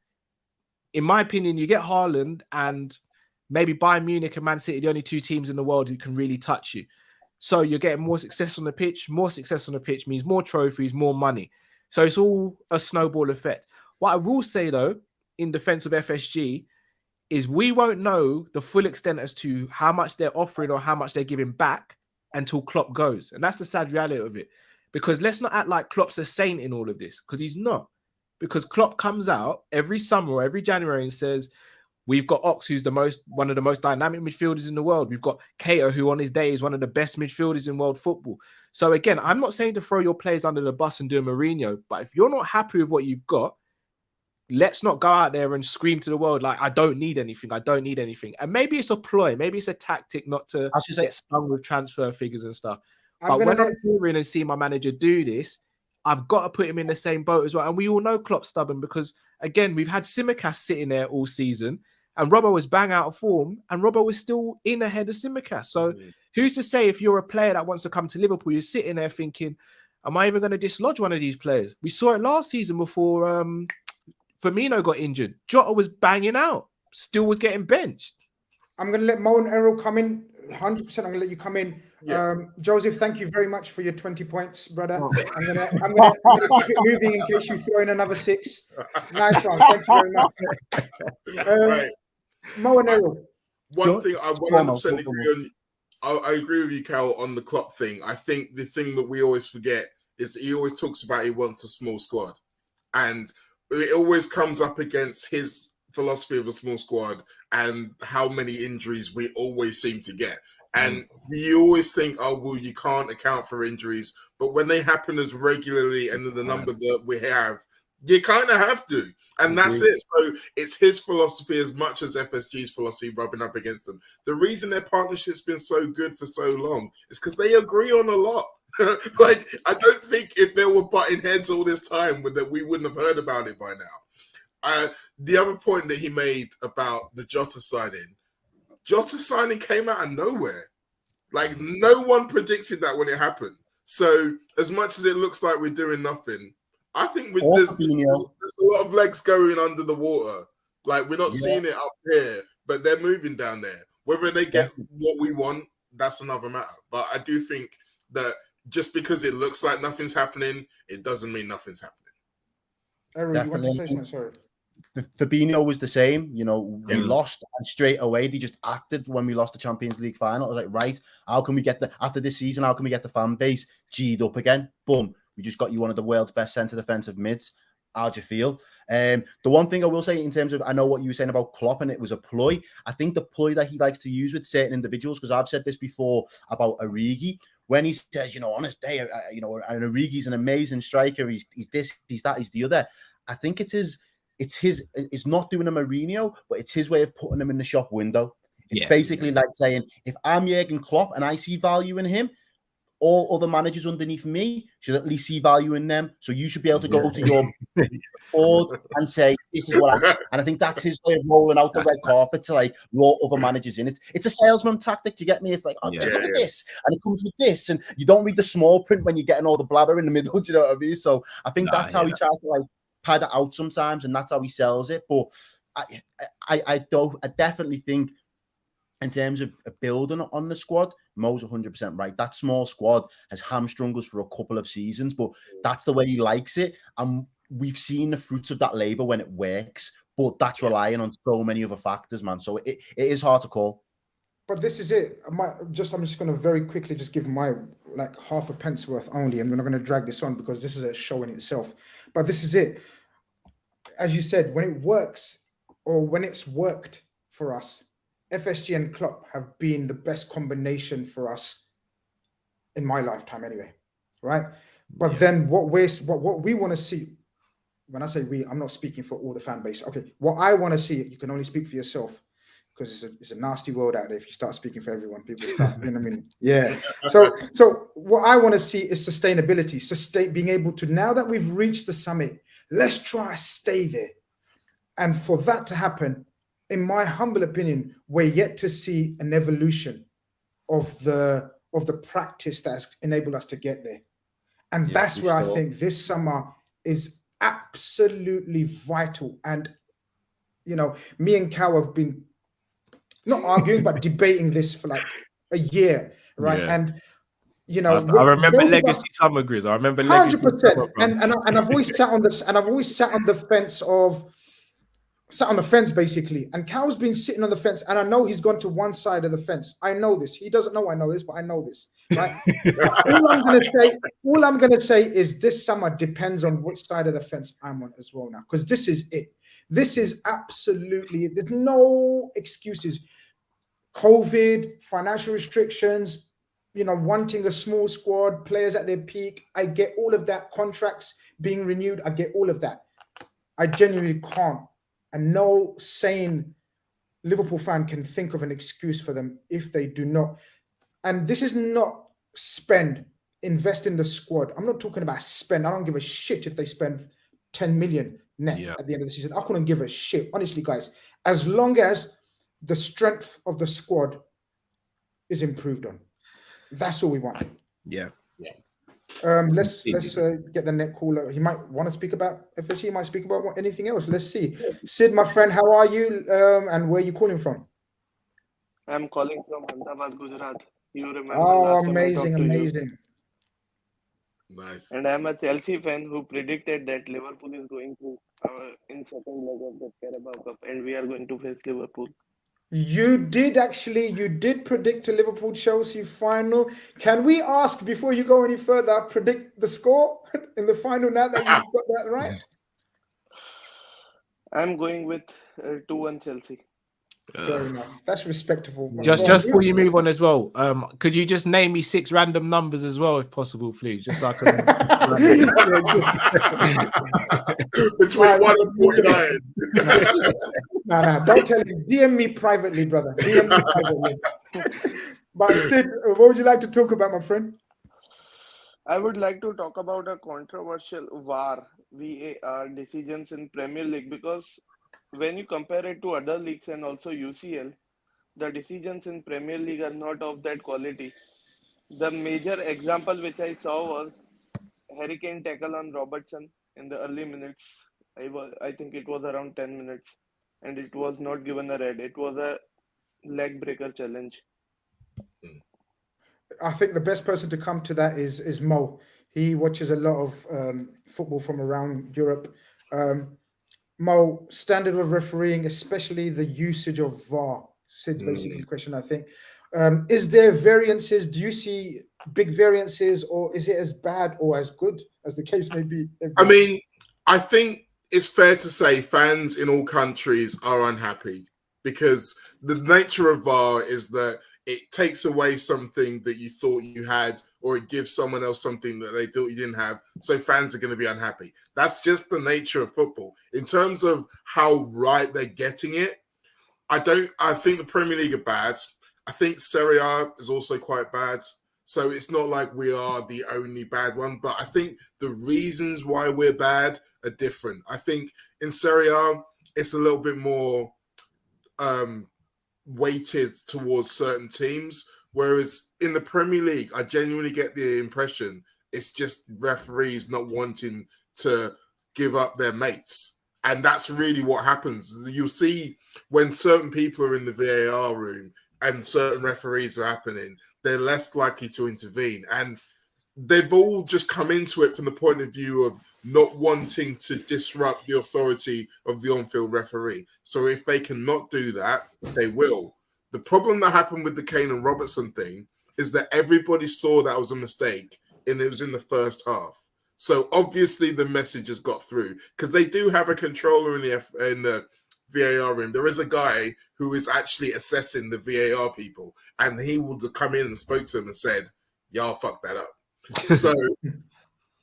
In my opinion, you get Haaland and maybe Bayern Munich and Man City, the only two teams in the world who can really touch you. So you're getting more success on the pitch. More success on the pitch means more trophies, more money. So it's all a snowball effect. What I will say, though, in defense of FSG, is we won't know the full extent as to how much they're offering or how much they're giving back until Klopp goes. And that's the sad reality of it. Because let's not act like Klopp's a saint in all of this, because he's not. Because Klopp comes out every summer or every January and says, we've got Ox, who's one of the most dynamic midfielders in the world. We've got Keita, who on his day is one of the best midfielders in world football. So again, I'm not saying to throw your players under the bus and do a Mourinho, but if you're not happy with what you've got, let's not go out there and scream to the world like, I don't need anything. I don't need anything. And maybe it's a ploy. Maybe it's a tactic not to get stung with transfer figures and stuff. But when I'm hearing and seeing my manager do this, I've got to put him in the same boat as well. And we all know Klopp's stubborn because, again, we've had Tsimikas sitting there all season and Robbo was bang out of form and Robbo was still in ahead of Tsimikas. So who's to say if you're a player that wants to come to Liverpool, you're sitting there thinking, am I even going to dislodge one of these players? We saw it last season before Firmino got injured. Jota was banging out, still was getting benched. I'm going to let Mo and Errol come in. 100%, I'm going to let you come in. Yeah. Joseph, thank you very much for your 20 points, brother. I'm gonna keep it moving in case you throw in another 6. Nice one. Thank you very much. Right. Mo and Errol. One thing I 100% agree on. I agree with you, Kall, on the Klopp thing. I think the thing that we always forget is that he always talks about he wants a small squad. And it always comes up against his philosophy of a small squad and how many injuries we always seem to get. And you always think, oh, well, you can't account for injuries. But when they happen as regularly and the number that we have, you kind of have to. And that's it. So it's his philosophy as much as FSG's philosophy rubbing up against them. The reason their partnership's been so good for so long is because they agree on a lot. Like, I don't think if they were butting heads all this time, that we wouldn't have heard about it by now. The other point that he made about the Jota signing came out of nowhere. Like, no one predicted that when it happened. So as much as it looks like we're doing nothing, I think there's a lot of legs going under the water. Like, we're not seeing it up here, but they're moving down there. Whether they get what we want, that's another matter. But I do think that just because it looks like nothing's happening, it doesn't mean nothing's happening. Errol, you want to say something? Sorry. Fabinho was the same. You know, we lost and straight away they just acted when we lost the Champions League final. I was like, right, how can we get after this season, how can we get the fan base G'd up again? Boom. We just got you one of the world's best centre defensive mids. How'd you feel? The one thing I will say in terms of, I know what you were saying about Klopp and it was a ploy. I think the ploy that he likes to use with certain individuals, because I've said this before about Origi, when he says, you know, on his day, you know, and Origi's an amazing striker. He's this, he's that, he's the other. I think it's not doing a Mourinho, but it's his way of putting him in the shop window. It's basically like saying, if I'm Jurgen Klopp and I see value in him, all other managers underneath me should at least see value in them. So you should be able to go to your board and say, this is what and I think that's his way of rolling out the red carpet to like roll other managers in. It's a salesman tactic. Do you get me? It's like, oh, look at this. And it comes with this. And you don't read the small print when you're getting all the blather in the middle. Do you know what I mean? So I think that's how he tries to like pad it out sometimes. And that's how he sells it. But I definitely think in terms of building on the squad, Mo's 100% right. That small squad has hamstrung us for a couple of seasons, but that's the way he likes it. And we've seen the fruits of that labor when it works, but that's relying on so many other factors, man. So it is hard to call. But this is it. I'm just going to very quickly just give my like half a pence worth only, and we're not going to drag this on because this is a show in itself. But this is it. As you said, when it works or when it's worked for us, FSG and Klopp have been the best combination for us in my lifetime anyway, right? But then what we want to see, when I say we, I'm not speaking for all the fan base. Okay, what I want to see, you can only speak for yourself because it's a nasty world out there. If you start speaking for everyone, people start, you know what I mean? Yeah. So what I want to see is sustainability, being able to, now that we've reached the summit, let's try to stay there. And for that to happen, in my humble opinion, we're yet to see an evolution of the practice that has enabled us to get there. And that's where I think this summer is absolutely vital. And, you know, me and Kall have been not arguing, but debating this for like a year, right? Yeah. And, you know, I remember legacy summer, Grizz. I remember 100%. And I've always sat on this, and I've always sat on the fence basically, and Kall's been sitting on the fence, and I know he's gone to one side of the fence. I know this. He doesn't know I know this, but I know this, right? all I'm gonna say is this summer depends on which side of the fence I'm on as well now, because this is it. This is absolutely, there's no excuses. COVID, financial restrictions, you know, wanting a small squad, players at their peak. I get all of that. Contracts being renewed. I get all of that. I genuinely can't. And no sane Liverpool fan can think of an excuse for them if they do not. And this is not spend invest in the squad. I'm not talking about spend. I don't give a shit if they spend 10 million net at the end of the season. I couldn't give a shit, honestly, guys. As long as the strength of the squad is improved on, that's all we want. Yeah. Let's get the net caller. He might want to speak about FSG. He might speak about anything else. Let's see. Sid, my friend, how are you? And where are you calling from? I'm calling from Ahmedabad, Gujarat. You remember Oh, last time I talked to amazing. Nice. And I'm a Chelsea fan who predicted that Liverpool is going to in second leg of the Carabao Cup, and we are going to face Liverpool. You did predict a Liverpool-Chelsea final. Can we ask, before you go any further, predict the score in the final now that you've got that right? I'm going with 2-1 Chelsea. Fair enough. That's respectable. Just before you move on as well, could you just name me 6 random numbers as well, if possible, please? Just so I can. Between 1 and 49. No, don't tell him. DM me privately, brother. DM me privately. But Sid, what would you like to talk about, my friend? I would like to talk about a controversial VAR decisions in Premier League, because when you compare it to other leagues and also UCL, the decisions in Premier League are not of that quality. The major example which I saw was Harry Kane tackle on Robertson in the early minutes. I think it was around 10 minutes, and it was not given a red. It was a leg breaker challenge. I think the best person to come to that is Mo. He watches a lot of football from around Europe. Mo, standard of refereeing, especially the usage of VAR. Sid's basically the question, I think. Is there variances? Do you see big variances, or is it as bad or as good as the case may be? I mean, I think it's fair to say fans in all countries are unhappy, because the nature of VAR is that it takes away something that you thought you had, or it gives someone else something that they thought you didn't have. So fans are going to be unhappy. That's just the nature of football. In terms of how right they're getting it, I think the Premier League are bad. I think Serie A is also quite bad. So it's not like we are the only bad one, but I think the reasons why we're bad are different. I think in Serie A, it's a little bit more weighted towards certain teams, whereas in the Premier League, I genuinely get the impression it's just referees not wanting to give up their mates. And that's really what happens. You'll see when certain people are in the VAR room and certain referees are happening, they're less likely to intervene. And they've all just come into it from the point of view of not wanting to disrupt the authority of the on-field referee. So if they cannot do that, they will. The problem that happened with the Kane and Robertson thing is that everybody saw that was a mistake, and it was in the first half. So obviously the message has got through, because they do have a controller in the VAR room. There is a guy who is actually assessing the VAR people, and he would come in and spoke to them and said, y'all fucked that up. So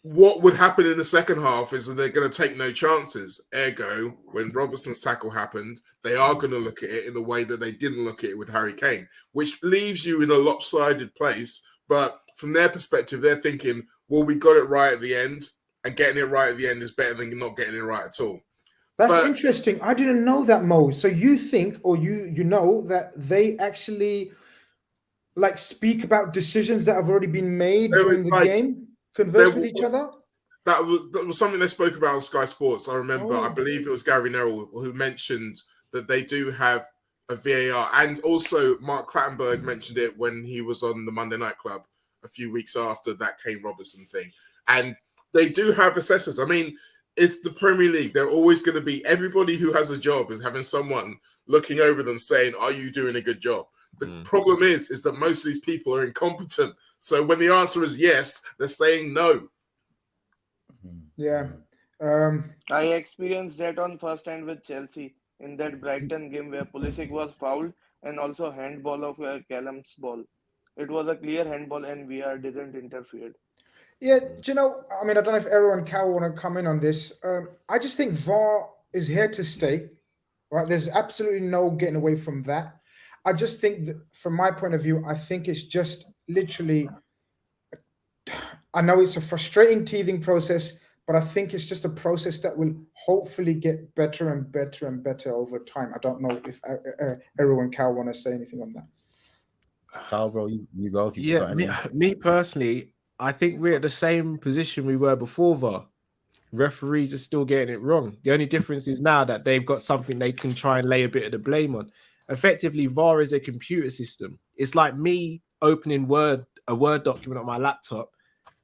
what would happen in the second half is that they're going to take no chances. Ergo, when Robertson's tackle happened, they are going to look at it in the way that they didn't look at it with Harry Kane, which leaves you in a lopsided place. But from their perspective, they're thinking, well, we got it right at the end, and getting it right at the end is better than not getting it right at all. That's interesting. I didn't know that, Mo. So you think, or you know, that they actually like speak about decisions that have already been made during the game, converse with each other? That was something they spoke about on Sky Sports. I remember, I believe it was Gary Neville who mentioned that they do have a VAR. And also Mark Clattenburg mentioned it when he was on the Monday Night Club a few weeks after that Kane Robertson thing. And they do have assessors. I mean, it's the Premier League. They're always going to be, everybody who has a job is having someone looking over them saying, are you doing a good job? The problem is that most of these people are incompetent. So when the answer is yes, they're saying no. Yeah. I experienced that on first hand with Chelsea in that Brighton game where Pulisic was fouled and also handball of Callum's ball. It was a clear handball and VR didn't interfere. Yeah, do you know, I mean, I don't know if Errol and Kall want to come in on this. I just think VAR is here to stay, right? There's absolutely no getting away from that. I just think that from my point of view, I think it's just literally I know it's a frustrating teething process, but I think it's just a process that will hopefully get better and better and better over time. I don't know if Eru and Kall want to say anything on that. Kall, bro, you go if you've got any. Me personally, I think we're at the same position we were before VAR. Referees are still getting it wrong. The only difference is now that they've got something they can try and lay a bit of the blame on. Effectively, VAR is a computer system. It's like me opening a Word document on my laptop,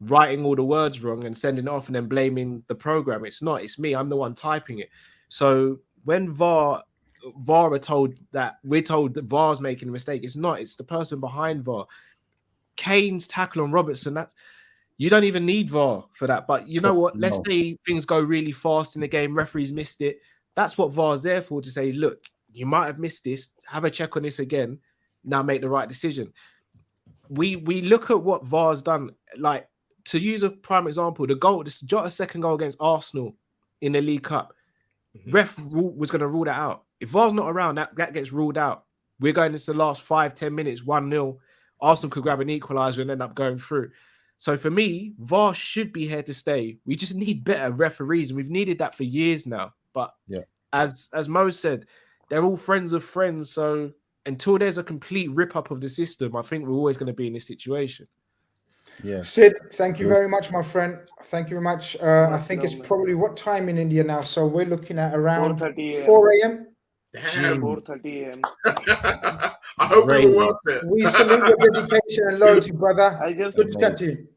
writing all the words wrong and sending it off and then blaming the program. It's not. It's me. I'm the one typing it. So when VAR are told that we're told that VAR's making a mistake, it's not. It's the person behind VAR. Kane's tackle on Robertson, that's you don't even need VAR for that. But you know what? Let's say things go really fast in the game, referees missed it. That's what VAR's there for, to say, look, you might have missed this, have a check on this again, now make the right decision. We look at what VAR's done. Like, to use a prime example, the Jota second goal against Arsenal in the League Cup, ref was going to rule that out. If VAR's not around, that gets ruled out. We're going into the last 5-10 minutes, 1-0. Arsenal could grab an equaliser and end up going through. So for me, VAR should be here to stay. We just need better referees, and we've needed that for years now. But as Mo said, they're all friends of friends. So until there's a complete rip-up of the system, I think we're always going to be in this situation. Yeah. Sid, thank you very much, my friend. Thank you very much. I think it's probably what time in India now? So we're looking at around 4 a.m. Damn. 4:30 a.m. I hope it was worth it. We salute your dedication and loyalty, brother. Good to chat to you.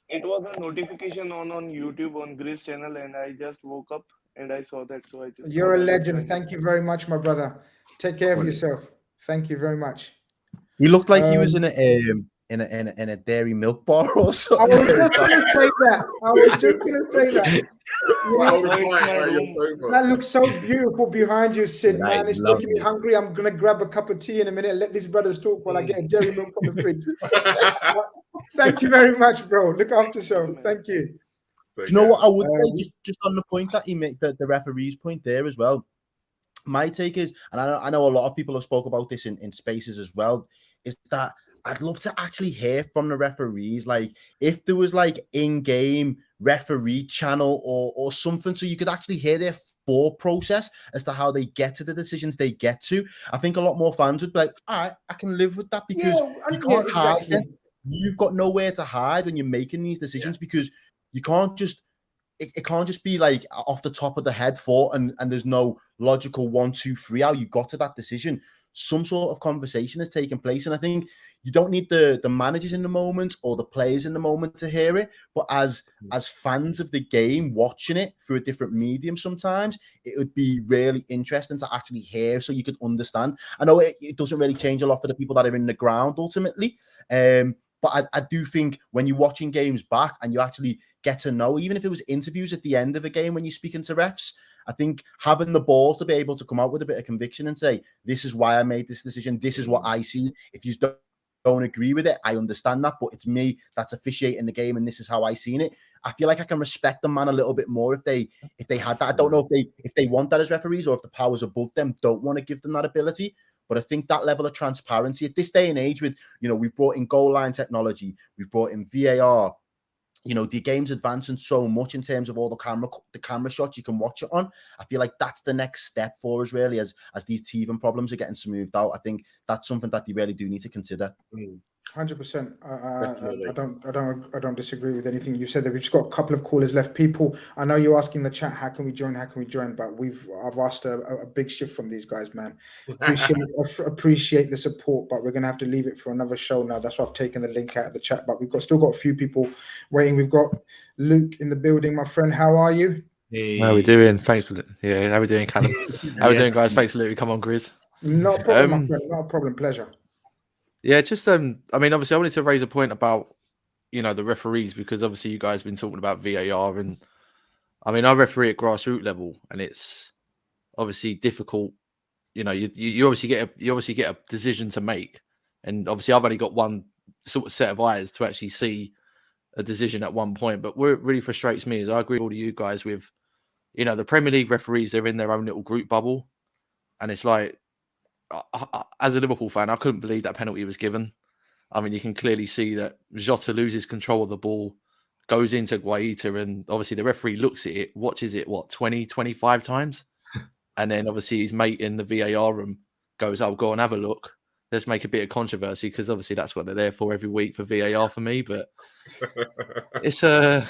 It was a notification on YouTube on Greece channel, and I just woke up and I saw that. So You're a legend. Thank you very much, my brother. Take care of yourself. Thank you very much. He looked like he was in a dairy milk bar or something. I was just going to say that. That looks so beautiful behind you, Sid, man. It's making me hungry. I'm going to grab a cup of tea in a minute. Let these brothers talk while I get a dairy milk from the fridge. Thank you very much, bro. Look after yourself. Thank you. Do you know what I would say? Just on the point that he made, the referee's point there as well. My take is, and I know a lot of people have spoke about this in spaces as well, is that I'd love to actually hear from the referees. Like, if there was like in-game referee channel or something, so you could actually hear their thought process as to how they get to the decisions they get to. I think a lot more fans would be like, all right, I can live with that, because you can't hide them. You've got nowhere to hide when you're making these decisions, because you can't just, it can't just be like off the top of the head thought and there's no logical 1, 2, 3 how you got to that decision. Some sort of conversation has taken place, and I think you don't need the managers in the moment or the players in the moment to hear it, but as fans of the game watching it through a different medium, sometimes it would be really interesting to actually hear, so you could understand. I know it doesn't really change a lot for the people that are in the ground ultimately, but I do think when you're watching games back and you actually get to know, even if it was interviews at the end of a game when you're speaking to refs, I think having the balls to be able to come out with a bit of conviction and say, this is why I made this decision, this is what I see. If you don't agree with it, I understand that, but it's me that's officiating the game and this is how I seen it. I feel like I can respect the man a little bit more if they had that. I don't know if they want that as referees, or if the powers above them don't want to give them that ability. But I think that level of transparency at this day and age, with, we've brought in goal line technology, we've brought in VAR, the game's advancing so much in terms of all the camera shots you can watch it on. I feel like that's the next step for us, really, as these teething problems are getting smoothed out. I think that's something that you really do need to consider. 100%. I don't disagree with anything you said there. We've just got a couple of callers left. People, I know you're asking the chat, how can we join? But I've asked a big shift from these guys, man. Appreciate the support, but we're gonna have to leave it for another show now. That's why I've taken the link out of the chat. But we've still got a few people waiting. We've got Luke in the building, my friend. How are you? Hey. How are we doing? Thanks for how are we doing, Callum? How are we doing, guys? Thanks for letting me come on, Grizz. Not a problem, my friend. Not a problem. Pleasure. Yeah, just obviously I wanted to raise a point about the referees, because obviously you guys have been talking about VAR, and I referee at grassroots level, and it's obviously difficult. You obviously get a decision to make, and obviously I've only got one sort of set of eyes to actually see a decision at one point. But what really frustrates me is, I agree with all of you guys with, the Premier League referees, they're in their own little group bubble, and it's like, as a Liverpool fan, I couldn't believe that penalty was given. You can clearly see that Jota loses control of the ball goes into Guaita, and obviously the referee looks at it, watches it, 20, 25 times. And then obviously his mate in the VAR room goes, "Oh, go and have a look. Let's make a bit of controversy," because obviously that's what they're there for every week for VAR for me. But it's a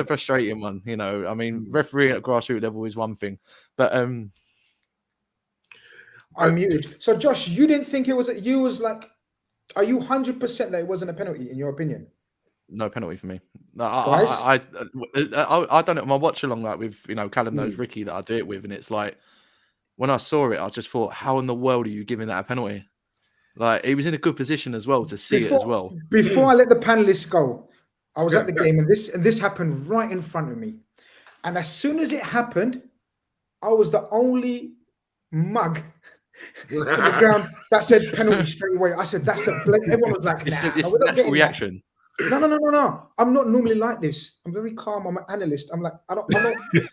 frustrating one, you know. I mean, refereeing at grassroots level is one thing, but I'm muted. So Josh, you didn't think it was? You was like, are you 100% that it wasn't a penalty in your opinion? No penalty for me. I done it on my watch along, like with, you know, Callum knows Ricky that I do it with, and it's like when I saw it, I just thought, how in the world are you giving that a penalty? Like, he was in a good position as well to see it as well. Before I let the panelists go, I was at the game, and this happened right in front of me. And as soon as it happened, I was the only mug on the ground that said penalty straight away. I said, "That's a play." Everyone was like, "Nah, it's we're not natural getting reaction. That. No. I'm not normally like this. I'm very calm. I'm an analyst. I'm not,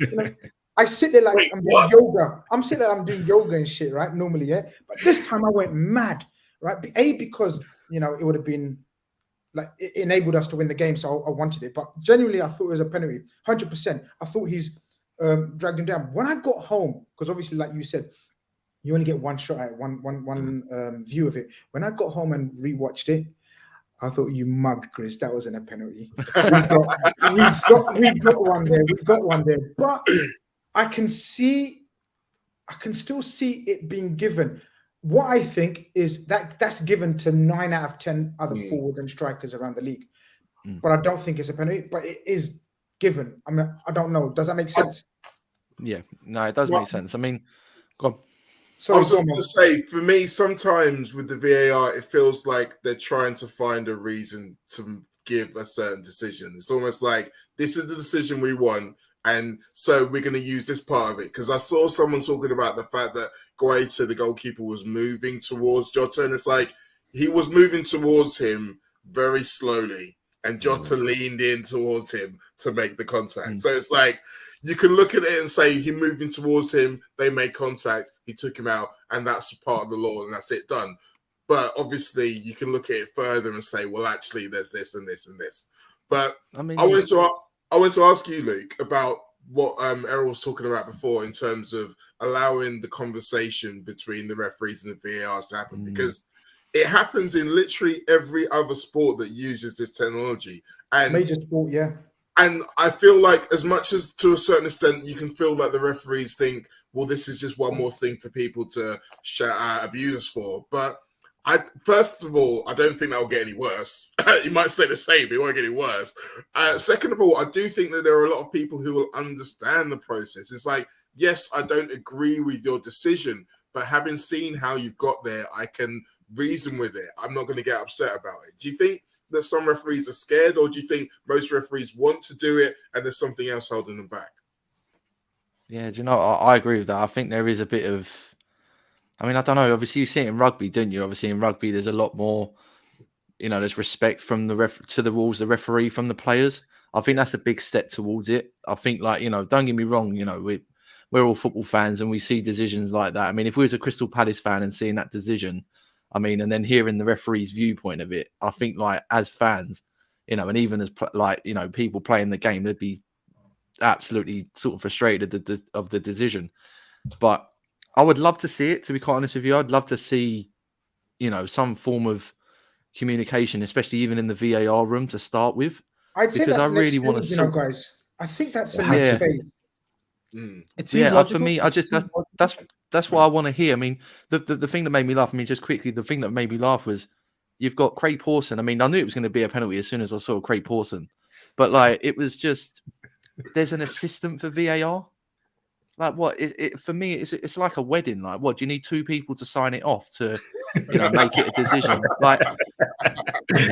you know, I sit there like I'm doing yoga. I'm sitting there, I'm doing yoga and shit, right? Normally, yeah. But this time I went mad, right? Because, you know, it would have been like, it enabled us to win the game. So I wanted it. But genuinely, I thought it was a penalty, 100%. I thought he's dragged him down. When I got home, because obviously, like you said, you only get one shot at it, one view of it. When I got home and rewatched it, I thought, you mug, Chris, that wasn't a penalty. We got one there. We got one there. But I can still see it being given. What I think is that's given to 9 out of 10 other forwards and strikers around the league. But I don't think it's a penalty, but it is given. I mean, I don't know. Does that make sense? Yeah, no, it does make sense. I mean, go on. I was just going to say, for me, sometimes with the VAR, it feels like they're trying to find a reason to give a certain decision. It's almost like, this is the decision we want, and so we're going to use this part of it. Because I saw someone talking about the fact that Guaita, the goalkeeper, was moving towards Jota, and it's like he was moving towards him very slowly, and Jota leaned in towards him to make the contact. So it's like, you can look at it and say he moving towards him, they made contact, he took him out, and that's part of the law, and that's it, done. But obviously, you can look at it further and say, well, actually, there's this and this and this. But I wanted to ask you, Luke, about what Errol was talking about before in terms of allowing the conversation between the referees and the VARs to happen, because it happens in literally every other sport that uses this technology. And major sport, yeah. And I feel like, as much as to a certain extent, you can feel like the referees think, well, this is just one more thing for people to shout out abusers for. But first of all, I don't think that will get any worse. You might stay the same, but it won't get any worse. Second of all, I do think that there are a lot of people who will understand the process. It's like, yes, I don't agree with your decision, but having seen how you've got there, I can reason with it. I'm not going to get upset about it. Do you think that some referees are scared, or do you think most referees want to do it and there's something else holding them back? Yeah, do you know, I agree with that. I think there is a bit of, I mean, I don't know. Obviously, you see it in rugby, don't you? Obviously, in rugby, there's a lot more, you know, there's respect from the to the rules, the referee from the players. I think that's a big step towards it. I think, like, you know, don't get me wrong, you know, we're all football fans and we see decisions like that. I mean, if we was a Crystal Palace fan and seeing that decision, I mean, and then hearing the referee's viewpoint of it, I think, like, as fans, you know, and even as, like, you know, people playing the game, they'd be absolutely sort of frustrated of the decision. But I would love to see it, to be quite honest with you. I'd love to see, you know, some form of communication, especially even in the VAR room to start with. I'd say that's I really want to, you know, guys. I think that's the next phase. It seems logical. For me, I just that's what I want to hear. I mean, the thing that made me laugh, I mean, just quickly, the thing that made me laugh was you've got Craig Pawson. I mean, I knew it was going to be a penalty as soon as I saw Craig Pawson, but like, it was just, there's an assistant for VAR. Like, what? For me, it's like a wedding. Like, what? Do you need two people to sign it off to, you know, make it a decision? Like, do you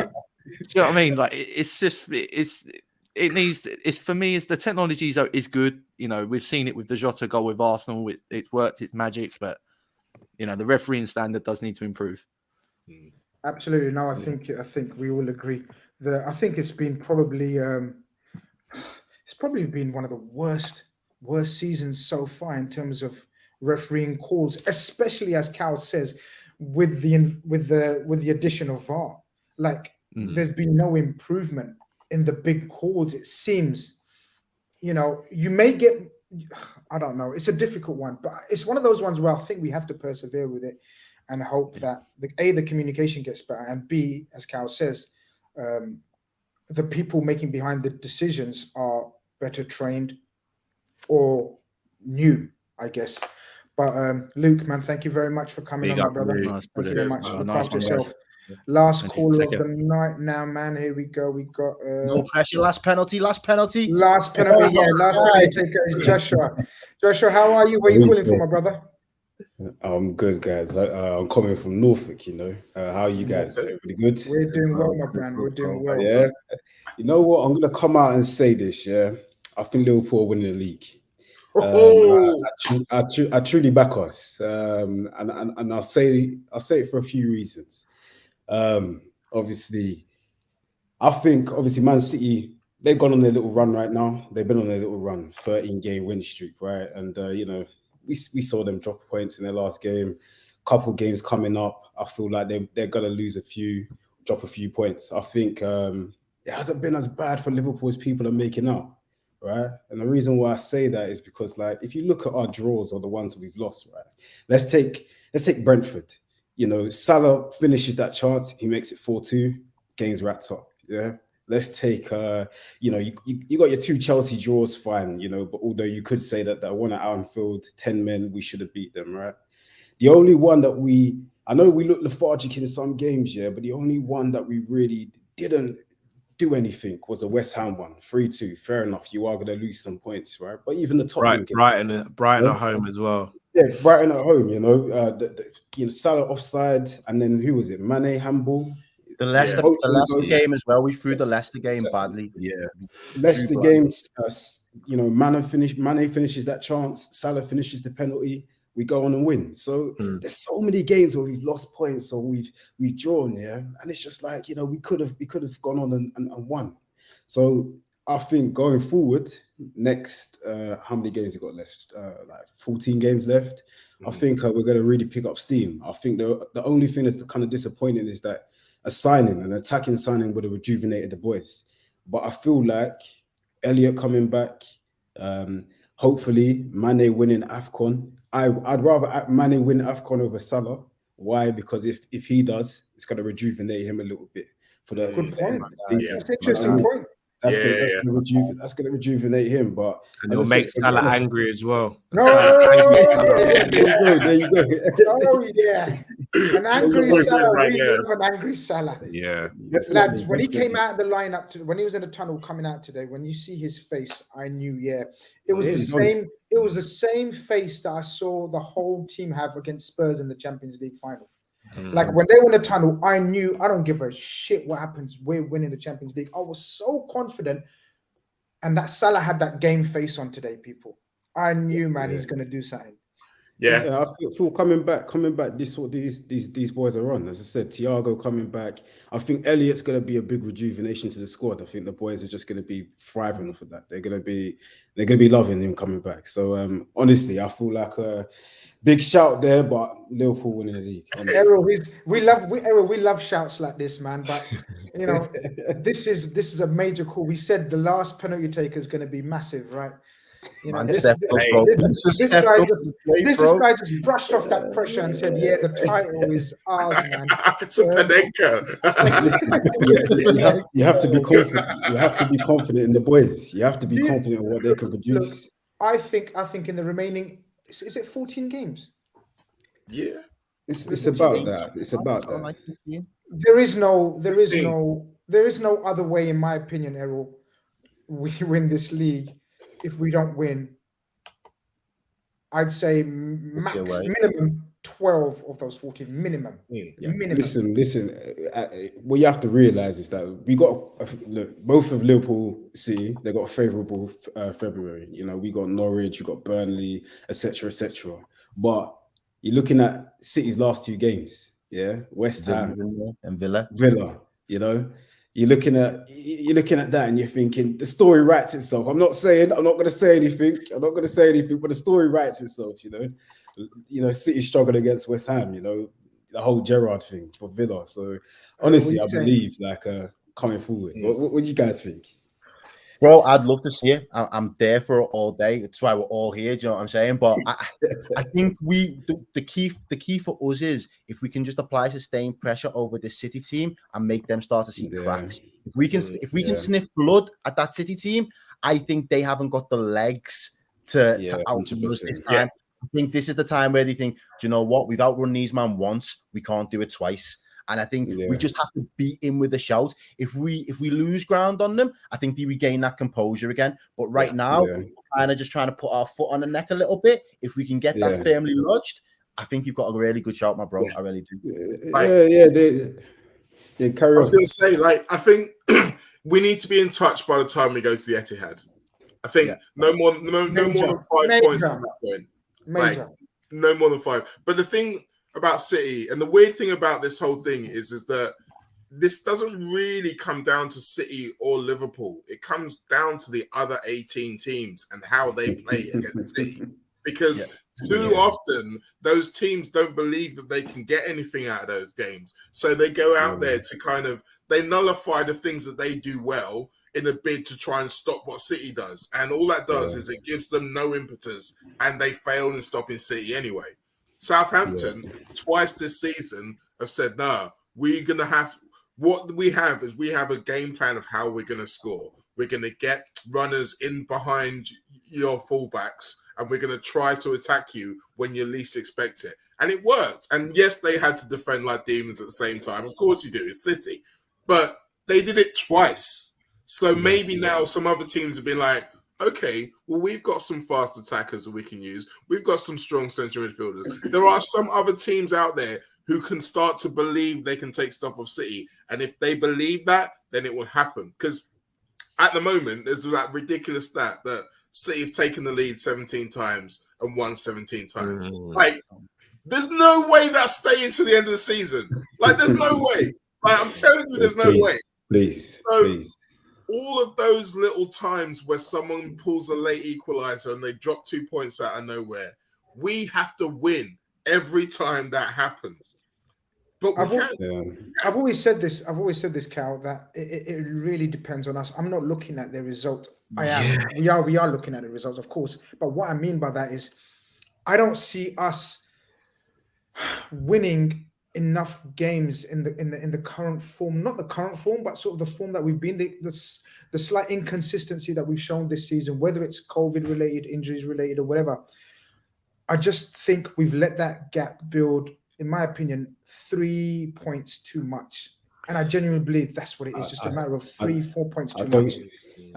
know what I mean? Like, it's just, it needs, it's, for me, it's, the technology is good. You know, we've seen it with the Jota goal with Arsenal. It's worked, it's magic, but, you know, the refereeing standard does need to improve. Absolutely. No, I think we all agree. I think it's been probably been one of the worst seasons so far in terms of refereeing calls, especially, as Kall says, with the addition of VAR. Like, there's been no improvement in the big calls, it seems, you may get, I don't know, it's a difficult one, but it's one of those ones where I think we have to persevere with it and hope that the communication gets better, and B, as Kall says, the people making behind the decisions are better trained or new, I guess. But Luke, man, thank you very much for coming on, my brother. Nice, thank you very much. Look nice after one, yourself. guys. Last caller of the night now, man. Here we go. We got no pressure. Last penalty. Last penalty. Last penalty taker is Joshua. Joshua, how are you? Where are you calling from, my brother? I'm good, guys. I'm coming from Norfolk. How are you guys? Everybody good? We're doing well, my friend. We're doing well. Yeah. You know what? I'm gonna come out and say this. Yeah, I think Liverpool are winning the league. I truly back us, and I'll say it for a few reasons. Obviously, I think Man City, they've gone on their little run right now. They've been on their little run, 13-game win streak, right? And we saw them drop points in their last game. Couple games coming up, I feel like they're gonna lose drop a few points. I think it hasn't been as bad for Liverpool as people are making out. Right, and the reason why I say that is because, like, if you look at our draws or the ones we've lost, right? Let's take Brentford. Salah finishes that chance, he makes it 4-2, game's wrapped up. Yeah. Let's take you got your 2 Chelsea draws, fine. But although you could say that one at Anfield, 10 men, we should have beat them, right? The only one that I know we looked lethargic in some games, yeah, but the only one that we really didn't do anything was a West Ham one, 3-2. Fair enough, you are going to lose some points, right? But even the top Brighton at home as well. Yeah, Brighton at home. Salah offside, and then who was it? Mane handball. The Leicester game as well. We threw the Leicester game badly. Yeah, Leicester games. Mane finishes that chance. Salah finishes the penalty. We go on and win. So there's so many games where we've lost points or we've drawn, yeah. And it's just like, we could have gone on and won. So I think going forward, next how many games you got left? Like 14 games left. I think we're going to really pick up steam. I think the only thing that's kind of disappointing is that an attacking signing would have rejuvenated the boys. But I feel like Elliott coming back, hopefully Mane winning AFCON. I'd rather Mane win AFCON over Salah. Why? Because if he does, it's going to rejuvenate him a little bit for the good point. That's an interesting point. That's going to rejuvenate him, but and it'll make Salah angry as well. There you go. Oh yeah, an angry Salah. We love an angry Salah. Yeah, lads. When he came out of the lineup, when he was in the tunnel coming out today, when you see his face, I knew. Yeah, it was the same. It was the same face that I saw the whole team have against Spurs in the Champions League final. Like when they were in the tunnel, I knew I don't give a shit what happens. We're winning the Champions League. I was so confident, and that Salah had that game face on today. People, I knew, man, he's going to do something. Yeah, I feel coming back. This is what these boys are on. As I said, Thiago coming back. I think Elliott's going to be a big rejuvenation to the squad. I think the boys are just going to be thriving off of that. They're going to be loving him coming back. So honestly, I feel like big shout there, but Liverpool winning the league. Errol, we love shouts like this, man. But this is a major call. We said the last penalty taker is going to be massive, right? This guy just brushed off that pressure and said, "Yeah, the title is ours, man." It's a Panenka. You have to be confident. You have to be confident in the boys. You have to be confident in what they can produce. Look, I think in the remaining, is it 14 games? Yeah, it's about that. It's about that. There is no other way, in my opinion, Errol. We win this league. If we don't win, I'd say minimum 12 of those 14, minimum. Minimum. Listen. What you have to realize is that we got both of Liverpool City. They got a favourable February. We got Norwich, we got Burnley, etc., etc. But you're looking at City's last 2 games. Yeah, West Ham and Villa. You're looking at that and you're thinking the story writes itself. I'm not going to say anything, but the story writes itself. City struggled against West Ham. The whole Gerrard thing for Villa. So honestly, I believe coming forward. What do you guys think? Bro, I'd love to see it. I'm there for it all day. That's why we're all here. Do you know what I'm saying? But I think the key for us is if we can just apply sustained pressure over the City team and make them start to see cracks. If we can sniff blood at that City team, I think they haven't got the legs to outrun us this time. I think this is the time where they think, do you know what? We've outrun these man once, we can't do it twice. And I think we just have to be in with a shout. If we lose ground on them, I think they regain that composure again. But right now, kind of just trying to put our foot on the neck a little bit. If we can get that firmly lodged, I think you've got a really good shout, my bro. I really do. Carry on. I was going to say, I think we need to be in touch by the time we go to the Etihad. I think no more than 5 points at that point. No more than 5. But the thing about City, and the weird thing about this whole thing is that this doesn't really come down to City or Liverpool. It comes down to the other 18 teams and how they play against City. Because too often those teams don't believe that they can get anything out of those games. So they go out there to they nullify the things that they do well in a bid to try and stop what City does. And all that does is it gives them no impetus and they fail in stopping City anyway. Southampton, twice this season, have said, no, we're going to have – what we have is we have a game plan of how we're going to score. We're going to get runners in behind your fullbacks and we're going to try to attack you when you least expect it. And it worked. And yes, they had to defend like demons at the same time. Of course you do. It's City. But they did it twice. So maybe now some other teams have been like, okay, well, we've got some fast attackers that we can use. We've got some strong central midfielders. There are some other teams out there who can start to believe they can take stuff off City. And if they believe that, then it will happen. Because at the moment, there's that ridiculous stat that City have taken the lead 17 times and won 17 times. There's no way that's staying to the end of the season. There's no way. I'm telling you, there's no way. Please. All of those little times where someone pulls a late equalizer and they drop 2 points out of nowhere, we have to win every time that happens. But I've always said this, Kall, that it really depends on us. I'm not looking at the result. I am. We are looking at the results, of course. But what I mean by that is I don't see us winning enough games in the current form, not the current form, but sort of the form that we've been, the slight inconsistency that we've shown this season, whether it's COVID related, injuries related, or whatever. I just think we've let that gap build, in my opinion, 3 points too much. And I genuinely believe that's what it is, just a matter of 4 points too much.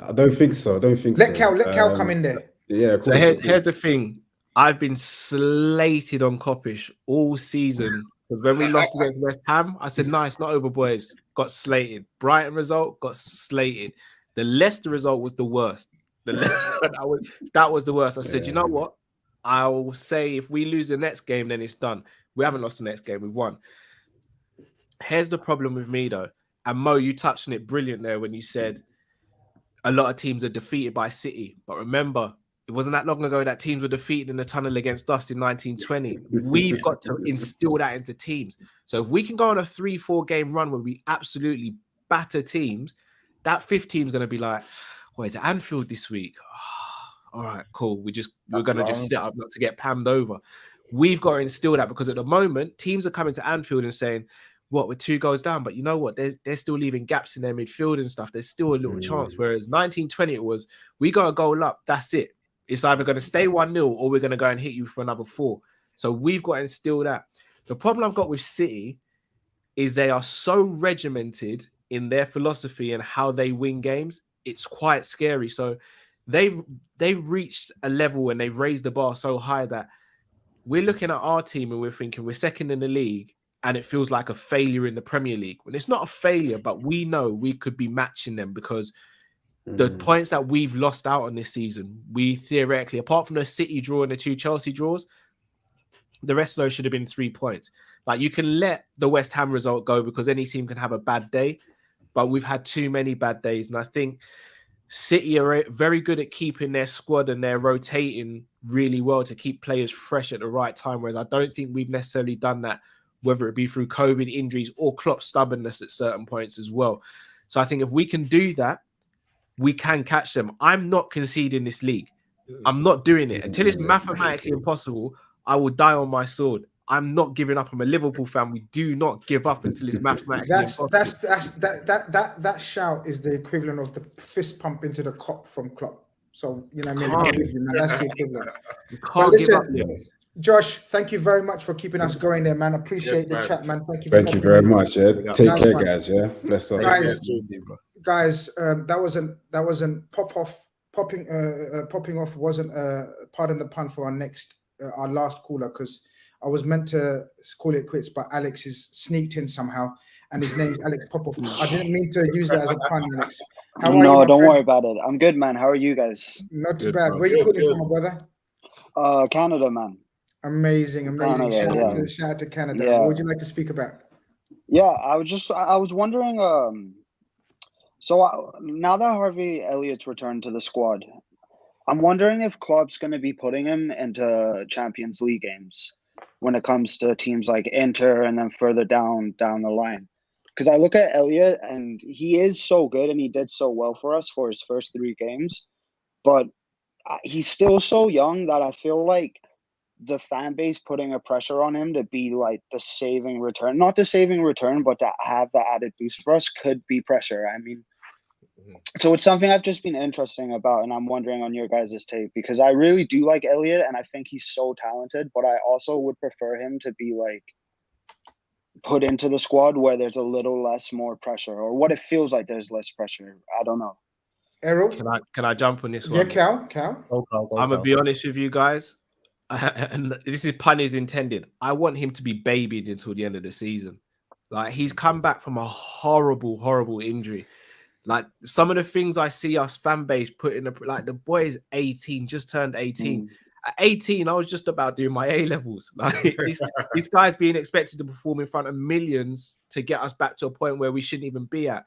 I don't think so. Let Kall come in there. Yeah. So here's the thing. I've been slated on Kopish all season. When we lost against West Ham, I said, no, it's not over, boys. Got slated. Brighton result, got slated. The Leicester result was the worst. That was the worst. I said, you know what? I'll say if we lose the next game, then it's done. We haven't lost the next game. We've won. Here's the problem with me, though. And Mo, you touched on it brilliant there when you said a lot of teams are defeated by City. But remember, it wasn't that long ago that teams were defeated in the tunnel against us in 1920. We've got to instill that into teams. So if we can go on a 3-4 game run where we absolutely batter teams, that fifth team's going to be like, well, it's Anfield this week. All right, cool. We're going to just sit up not to get pammed over. We've got to instill that because at the moment, teams are coming to Anfield and saying, what, we're 2 goals down? But you know what? They're still leaving gaps in their midfield and stuff. There's still a little chance. Whereas 1920, it was, we got a goal up. That's it. It's either going to stay 1-0 or we're going to go and hit you for another 4. So we've got to instill that. The problem I've got with City is they are so regimented in their philosophy and how they win games. It's quite scary. So they've reached a level and they've raised the bar so high that we're looking at our team and we're thinking we're second in the league and it feels like a failure in the Premier League. When it's not a failure, but we know we could be matching them because the points that we've lost out on this season, we theoretically, apart from the City draw and the 2 Chelsea draws, the rest of those should have been 3 points. Like, you can let the West Ham result go because any team can have a bad day, but we've had too many bad days. And I think City are very good at keeping their squad and they're rotating really well to keep players fresh at the right time. Whereas I don't think we've necessarily done that, whether it be through COVID injuries or Klopp's stubbornness at certain points as well. So I think if we can do that, we can catch them. I'm not conceding this league. I'm not doing it until it's mathematically impossible. I will die on my sword. I'm not giving up. I'm a Liverpool fan. We do not give up until it's mathematically impossible. That shout is the equivalent of the fist pump into the cop from Klopp. So you know what I mean? I'm with you, man. That's the equivalent. You can't give up. Josh, thank you very much for keeping us going there, man. Appreciate the chat, man. Thank you. Thank you very much. Yeah. Take care, guys. Yeah. Bless up. Guys, that wasn't popping off wasn't pardon the pun for our last caller, because I was meant to call it quits, but Alex is sneaked in somehow, and his name's Alex Popoff. I didn't mean to use that as a pun, Alex. How are you, don't worry about it. I'm good, man. How are you guys? Not too bad. Where are you calling from, brother? Canada, man. Amazing. Canada, shout out to Canada. Yeah. What would you like to speak about? Yeah, I was wondering. Now that Harvey Elliott's returned to the squad, I'm wondering if Klopp's going to be putting him into Champions League games when it comes to teams like Inter and then further down the line. Because I look at Elliott and he is so good and he did so well for us for his first 3 games, but he's still so young that I feel like the fan base putting a pressure on him to be like the saving return, not the saving return, but to have the added boost for us could be pressure. I mean, so it's something I've just been interesting about, and I'm wondering on your guys' take, because I really do like Elliott and I think he's so talented, but I also would prefer him to be like put into the squad where there's a little less more pressure, or what it feels like there's less pressure. I don't know. Errol? Can I jump on this one? Yeah, Cal. I'm gonna be honest with you guys. And this is pun is intended. I want him to be babied until the end of the season. Like, he's come back from a horrible injury. Like, some of the things I see us fan base put in, like, the boy is 18, just turned 18. At 18, I was just about doing my A levels. Like, this guy's being expected to perform in front of millions to get us back to a point where we shouldn't even be at.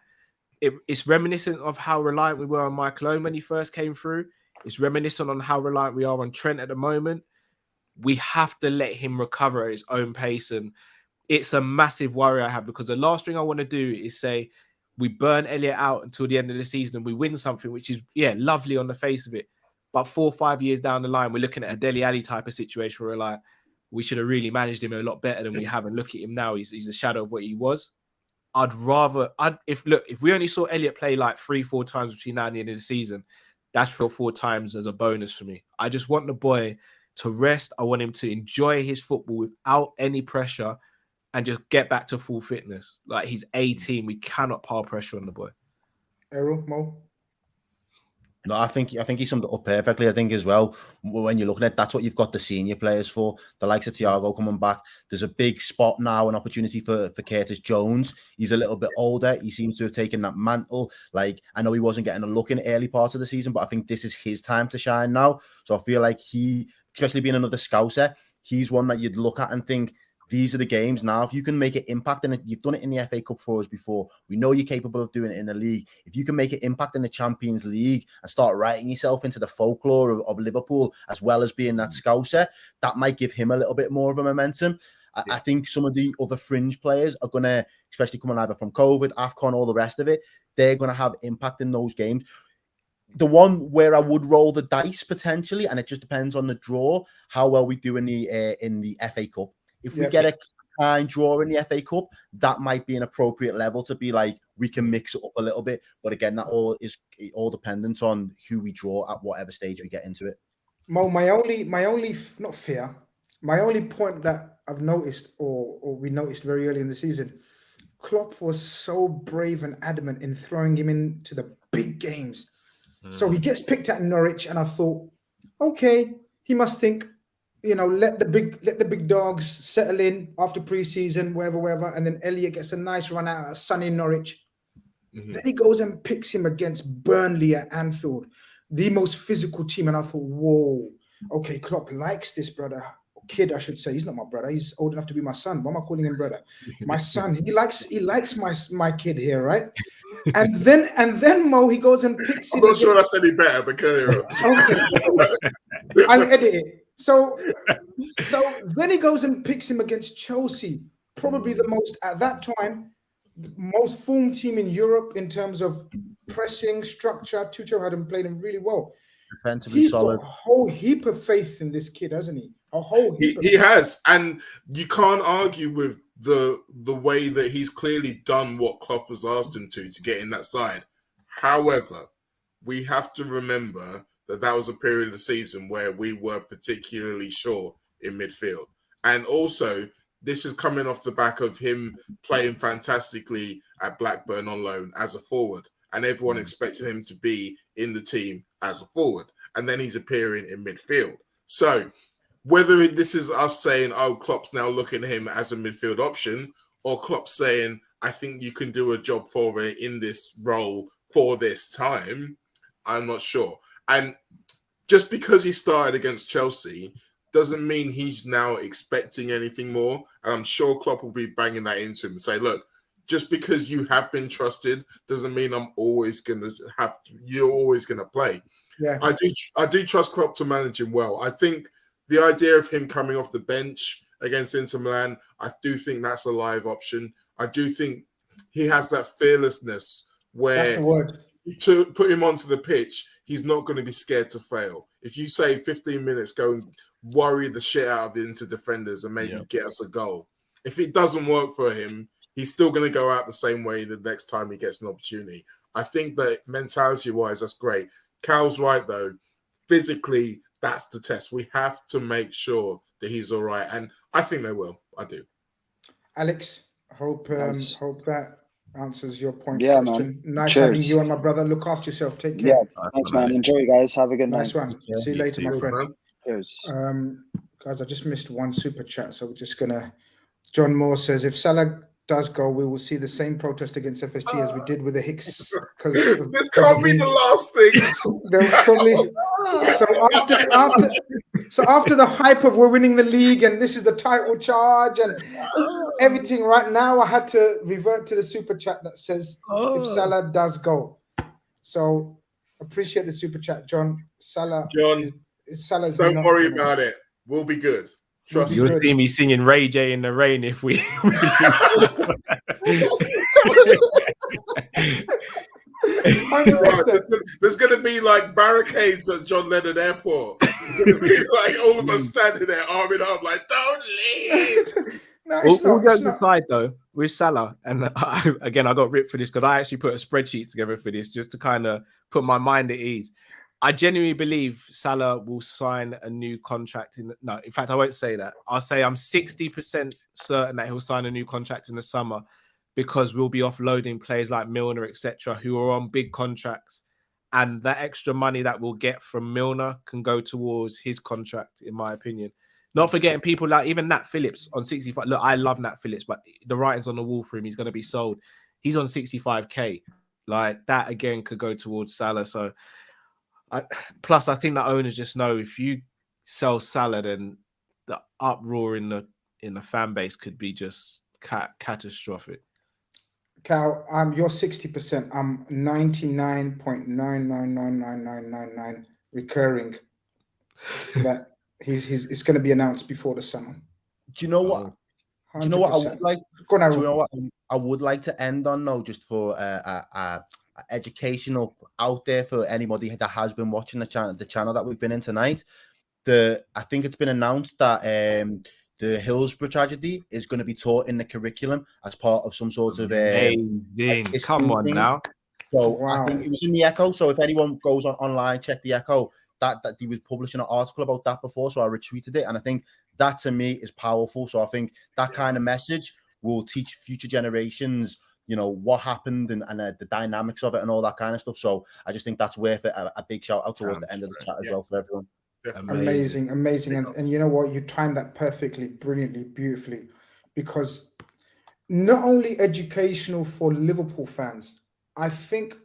It's reminiscent of how reliant we were on Michael Owen when he first came through. It's reminiscent on how reliant we are on Trent at the moment. We have to let him recover at his own pace. And it's a massive worry I have, because the last thing I want to do is say we burn Elliott out until the end of the season and we win something, which is, lovely on the face of it. But 4 or 5 years down the line, we're looking at a Dele Alli type of situation where we're like, we should have really managed him a lot better than we have. And look at him now. He's a shadow of what he was. If we only saw Elliott play like 3-4 times between now and the end of the season, that's 4 times as a bonus for me. I just want the boy to rest. I want him to enjoy his football without any pressure and just get back to full fitness. Like, he's 18. We cannot pile pressure on the boy. Errol, Mo? No, I think he summed it up perfectly. I think as well, when you're looking at that's what you've got the senior players for, the likes of Thiago coming back. There's a big spot now, an opportunity for Curtis Jones. He's a little bit older. He seems to have taken that mantle. Like, I know he wasn't getting a look in the early parts of the season, but I think this is his time to shine now. So I feel like he, especially being another Scouser, he's one that you'd look at and think, these are the games now. If you can make an impact, and you've done it in the FA Cup for us before, we know you're capable of doing it in the league. If you can make an impact in the Champions League and start writing yourself into the folklore of Liverpool, as well as being that Scouser, that might give him a little bit more of a momentum. I think some of the other fringe players are going to, especially coming either from COVID, AFCON, all the rest of it, they're going to have impact in those games. The one where I would roll the dice potentially, and it just depends on the draw, how well we do in the FA Cup. If we get a kind draw in the FA Cup, that might be an appropriate level to be like, we can mix it up a little bit. But again, that all is all dependent on who we draw at whatever stage we get into it. Mo, my only not fear, my only point that I've noticed, or we noticed very early in the season, Klopp was so brave and adamant in throwing him into the big games. So he gets picked at Norwich, and I thought, okay, he must think, let the big dogs settle in after preseason, wherever, and then Elliott gets a nice run out of sunny Norwich. Then he goes and picks him against Burnley at Anfield, the most physical team, and I thought, whoa, okay, Klopp likes this brother, kid, I should say. He's not my brother. He's old enough to be my son. Why am I calling him brother? My son. He likes my kid here, right? And then Mo, he goes and picks him. I'm not sure that's any better, but okay. I'll edit it. So then he goes and picks him against Chelsea, probably the most, at that time, most formed team in Europe in terms of pressing structure. Tuchel had him playing him really well. Defensively He's solid. got a whole heap of faith in this kid, hasn't he? A whole heap. He has, and you can't argue with the way that he's clearly done what Klopp has asked him to get in that side. However, we have to remember that was a period of the season where we were particularly short in midfield, and also this is coming off the back of him playing fantastically at Blackburn on loan as a forward, and everyone expected him to be in the team as a forward, and then he's appearing in midfield. So whether this is us saying, oh, Klopp's now looking at him as a midfield option, or Klopp saying, I think you can do a job for it in this role for this time, I'm not sure. And just because he started against Chelsea doesn't mean he's now expecting anything more. And I'm sure Klopp will be banging that into him and say, look, just because you have been trusted doesn't mean you're always going to play. Yeah. I do trust Klopp to manage him well. I think the idea of him coming off the bench against Inter Milan, I do think that's a live option. I do think he has that fearlessness where to put him onto the pitch, he's not going to be scared to fail. If you say 15 minutes, go and worry the shit out of the Inter defenders and maybe get us a goal. If it doesn't work for him, he's still going to go out the same way the next time he gets an opportunity. I think that mentality-wise, that's great. Kall's right, though. Physically, that's the test. We have to make sure that he's all right. And I think they will. I do. Alex, hope that answers your point. Yeah, question. man. Nice Cheers. having you on, my brother. Look after yourself. Take care. Yeah, thanks, man. Enjoy, guys. Have a good night. Nice one. See you later, my friend. Cheers. Guys, I just missed one super chat, so we're just gonna. John Moore says, if Salah does go, we will see the same protest against FSG as we did with the Hicks. This can't be the last thing. They'll probably. So after the hype of we're winning the league and this is the title charge and everything right now, I had to revert to the super chat that says if Salah does go. So appreciate the super chat, John. Salah's don't worry about it. We'll be good. Trust You'll me. see me singing Ray J in the rain if we. There's going to be like barricades at John Lennon Airport. Like all of us standing there, arm in arm, like, don't leave. All goes aside though, with Salah, and I got ripped for this because I actually put a spreadsheet together for this just to kind of put my mind at ease. I genuinely believe Salah will sign a new contract in fact, I won't say that. I'll say I'm 60% certain that he'll sign a new contract in the summer because we'll be offloading players like Milner, etc., who are on big contracts. And that extra money that we'll get from Milner can go towards his contract, in my opinion. Not forgetting people like even Nat Phillips on 65. Look, I love Nat Phillips, but the writing's on the wall for him. He's going to be sold. He's on 65k. Like that again could go towards Salah. So plus, I think the owners just know if you sell Salah, then the uproar in the fan base could be just catastrophic. Kall, you're 60%. I'm 99.99999999 recurring. That it's going to be announced before the summer. Do you know what? 100%. Do you know what I would like? Go on, do you know what I would like to end on now, just for educational out there for anybody that has been watching the channel that we've been in tonight. I think it's been announced that the Hillsborough tragedy is going to be taught in the curriculum as part of some sort of come on now. So wow. I think it was in the Echo. So if anyone goes online, check the Echo. That he was publishing an article about that before, so I retweeted it, and I think that to me is powerful. So I think that kind of message will teach future generations, you know, what happened and the dynamics of it and all that kind of stuff. So I just think that's worth it. A big shout out towards the end of the chat as well for everyone. Amazing. And you know what? You timed that perfectly, brilliantly, beautifully, because not only educational for Liverpool fans, I think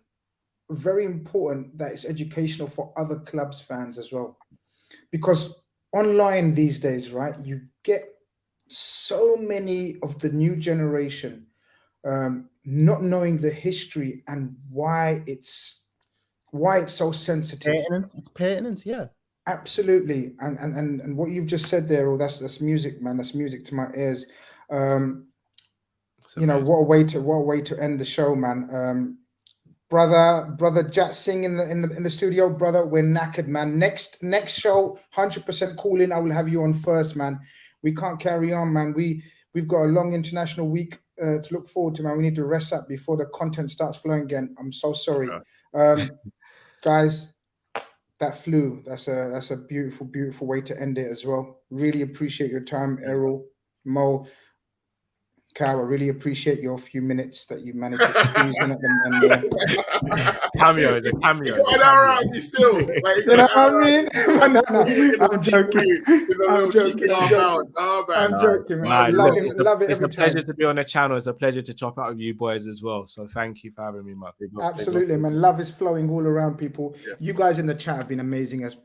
very important that it's educational for other clubs fans as well, because online these days, right, you get so many of the new generation not knowing the history and why it's so sensitive. It's pertinent, yeah. Absolutely. And what you've just said there, that's music, man. That's music to my ears. You know, what a way to end the show, man. Brother Jat Singh in the studio, brother. We're knackered, man. Next show, 100% call in. I will have you on first, man. We can't carry on, man. We've got a long international week to look forward to, man. We need to rest up before the content starts flowing again. I'm so sorry, guys. That flew. That's a beautiful way to end it as well. Really appreciate your time, Errol, Mo, Kall. I really appreciate your few minutes that you managed to squeeze in at the end. Cameo is a cameo. An hour out, you still. Like, You know what I mean? I'm joking. I'm joking, man. I love it. It's a pleasure to be on the channel. It's a pleasure to chop out with you boys as well. So thank you for having me, man. Absolutely, man. Love is flowing all around, people. Yes. You guys in the chat have been amazing as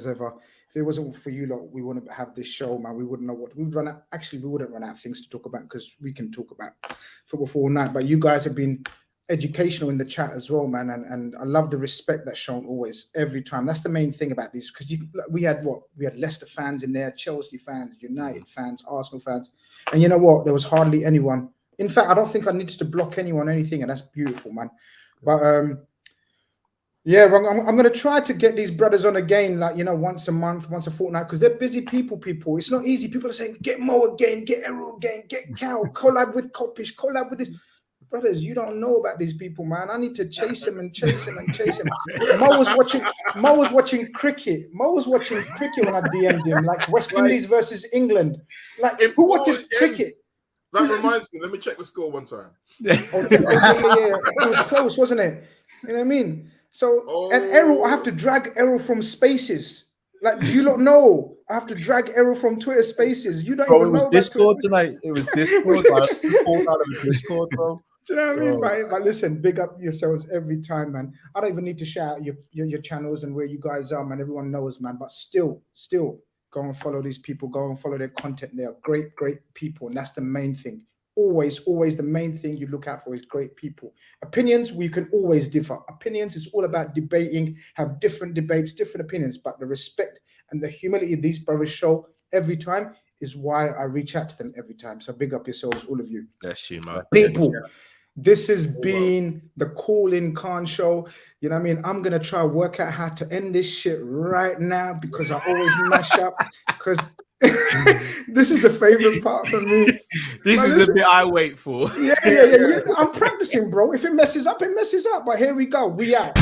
ever. If it wasn't for you lot, we wouldn't have this show, man. We wouldn't know what we'd run out. Actually, we wouldn't run out of things to talk about because we can talk about football for all night. But you guys have been educational in the chat as well, man. And I love the respect that's shown always, every time. That's the main thing about these, because we had Leicester fans in there, Chelsea fans, United fans, Arsenal fans. And you know what? There was hardly anyone. In fact, I don't think I needed to block anyone or anything, and that's beautiful, man. But yeah, I'm going to try to get these brothers on again, like, you know, once a month, once a fortnight, because they're busy people. It's not easy. People are saying, get Mo again, get Errol again, get Kall, collab with Kopish, collab with this. Brothers, you don't know about these people, man. I need to chase him and chase him and chase him. Mo was watching cricket. Mo was watching cricket when I DM'd him, like West Indies versus England. Like, who watches cricket? That reminds me. Let me check the score one time. Yeah. It was close, wasn't it? You know what I mean? So, and Errol, I have to drag Errol from Spaces. Like, you don't know. I have to drag Errol from Twitter Spaces. You don't even know. It was Discord tonight. It was Discord. Out of Discord, bro. Do you know what I mean? But listen, big up yourselves every time, man. I don't even need to shout out your channels and where you guys are, man. Everyone knows, man. But still, go and follow these people. Go and follow their content. They are great people. And that's the main thing. Always the main thing you look out for is great people. Opinions, we can always differ. Opinions is all about debating, have different debates, different opinions, but the respect and the humility these brothers show every time is why I reach out to them every time. So big up yourselves, all of you. Bless you, man. People, this has been the Call In Khan show. You know what I mean? I'm going to try to work out how to end this shit right now because I always mash up because this is the favorite part for me. This is the bit I wait for. Yeah. I'm practicing, bro. If it messes up, it messes up. But here we go. We out.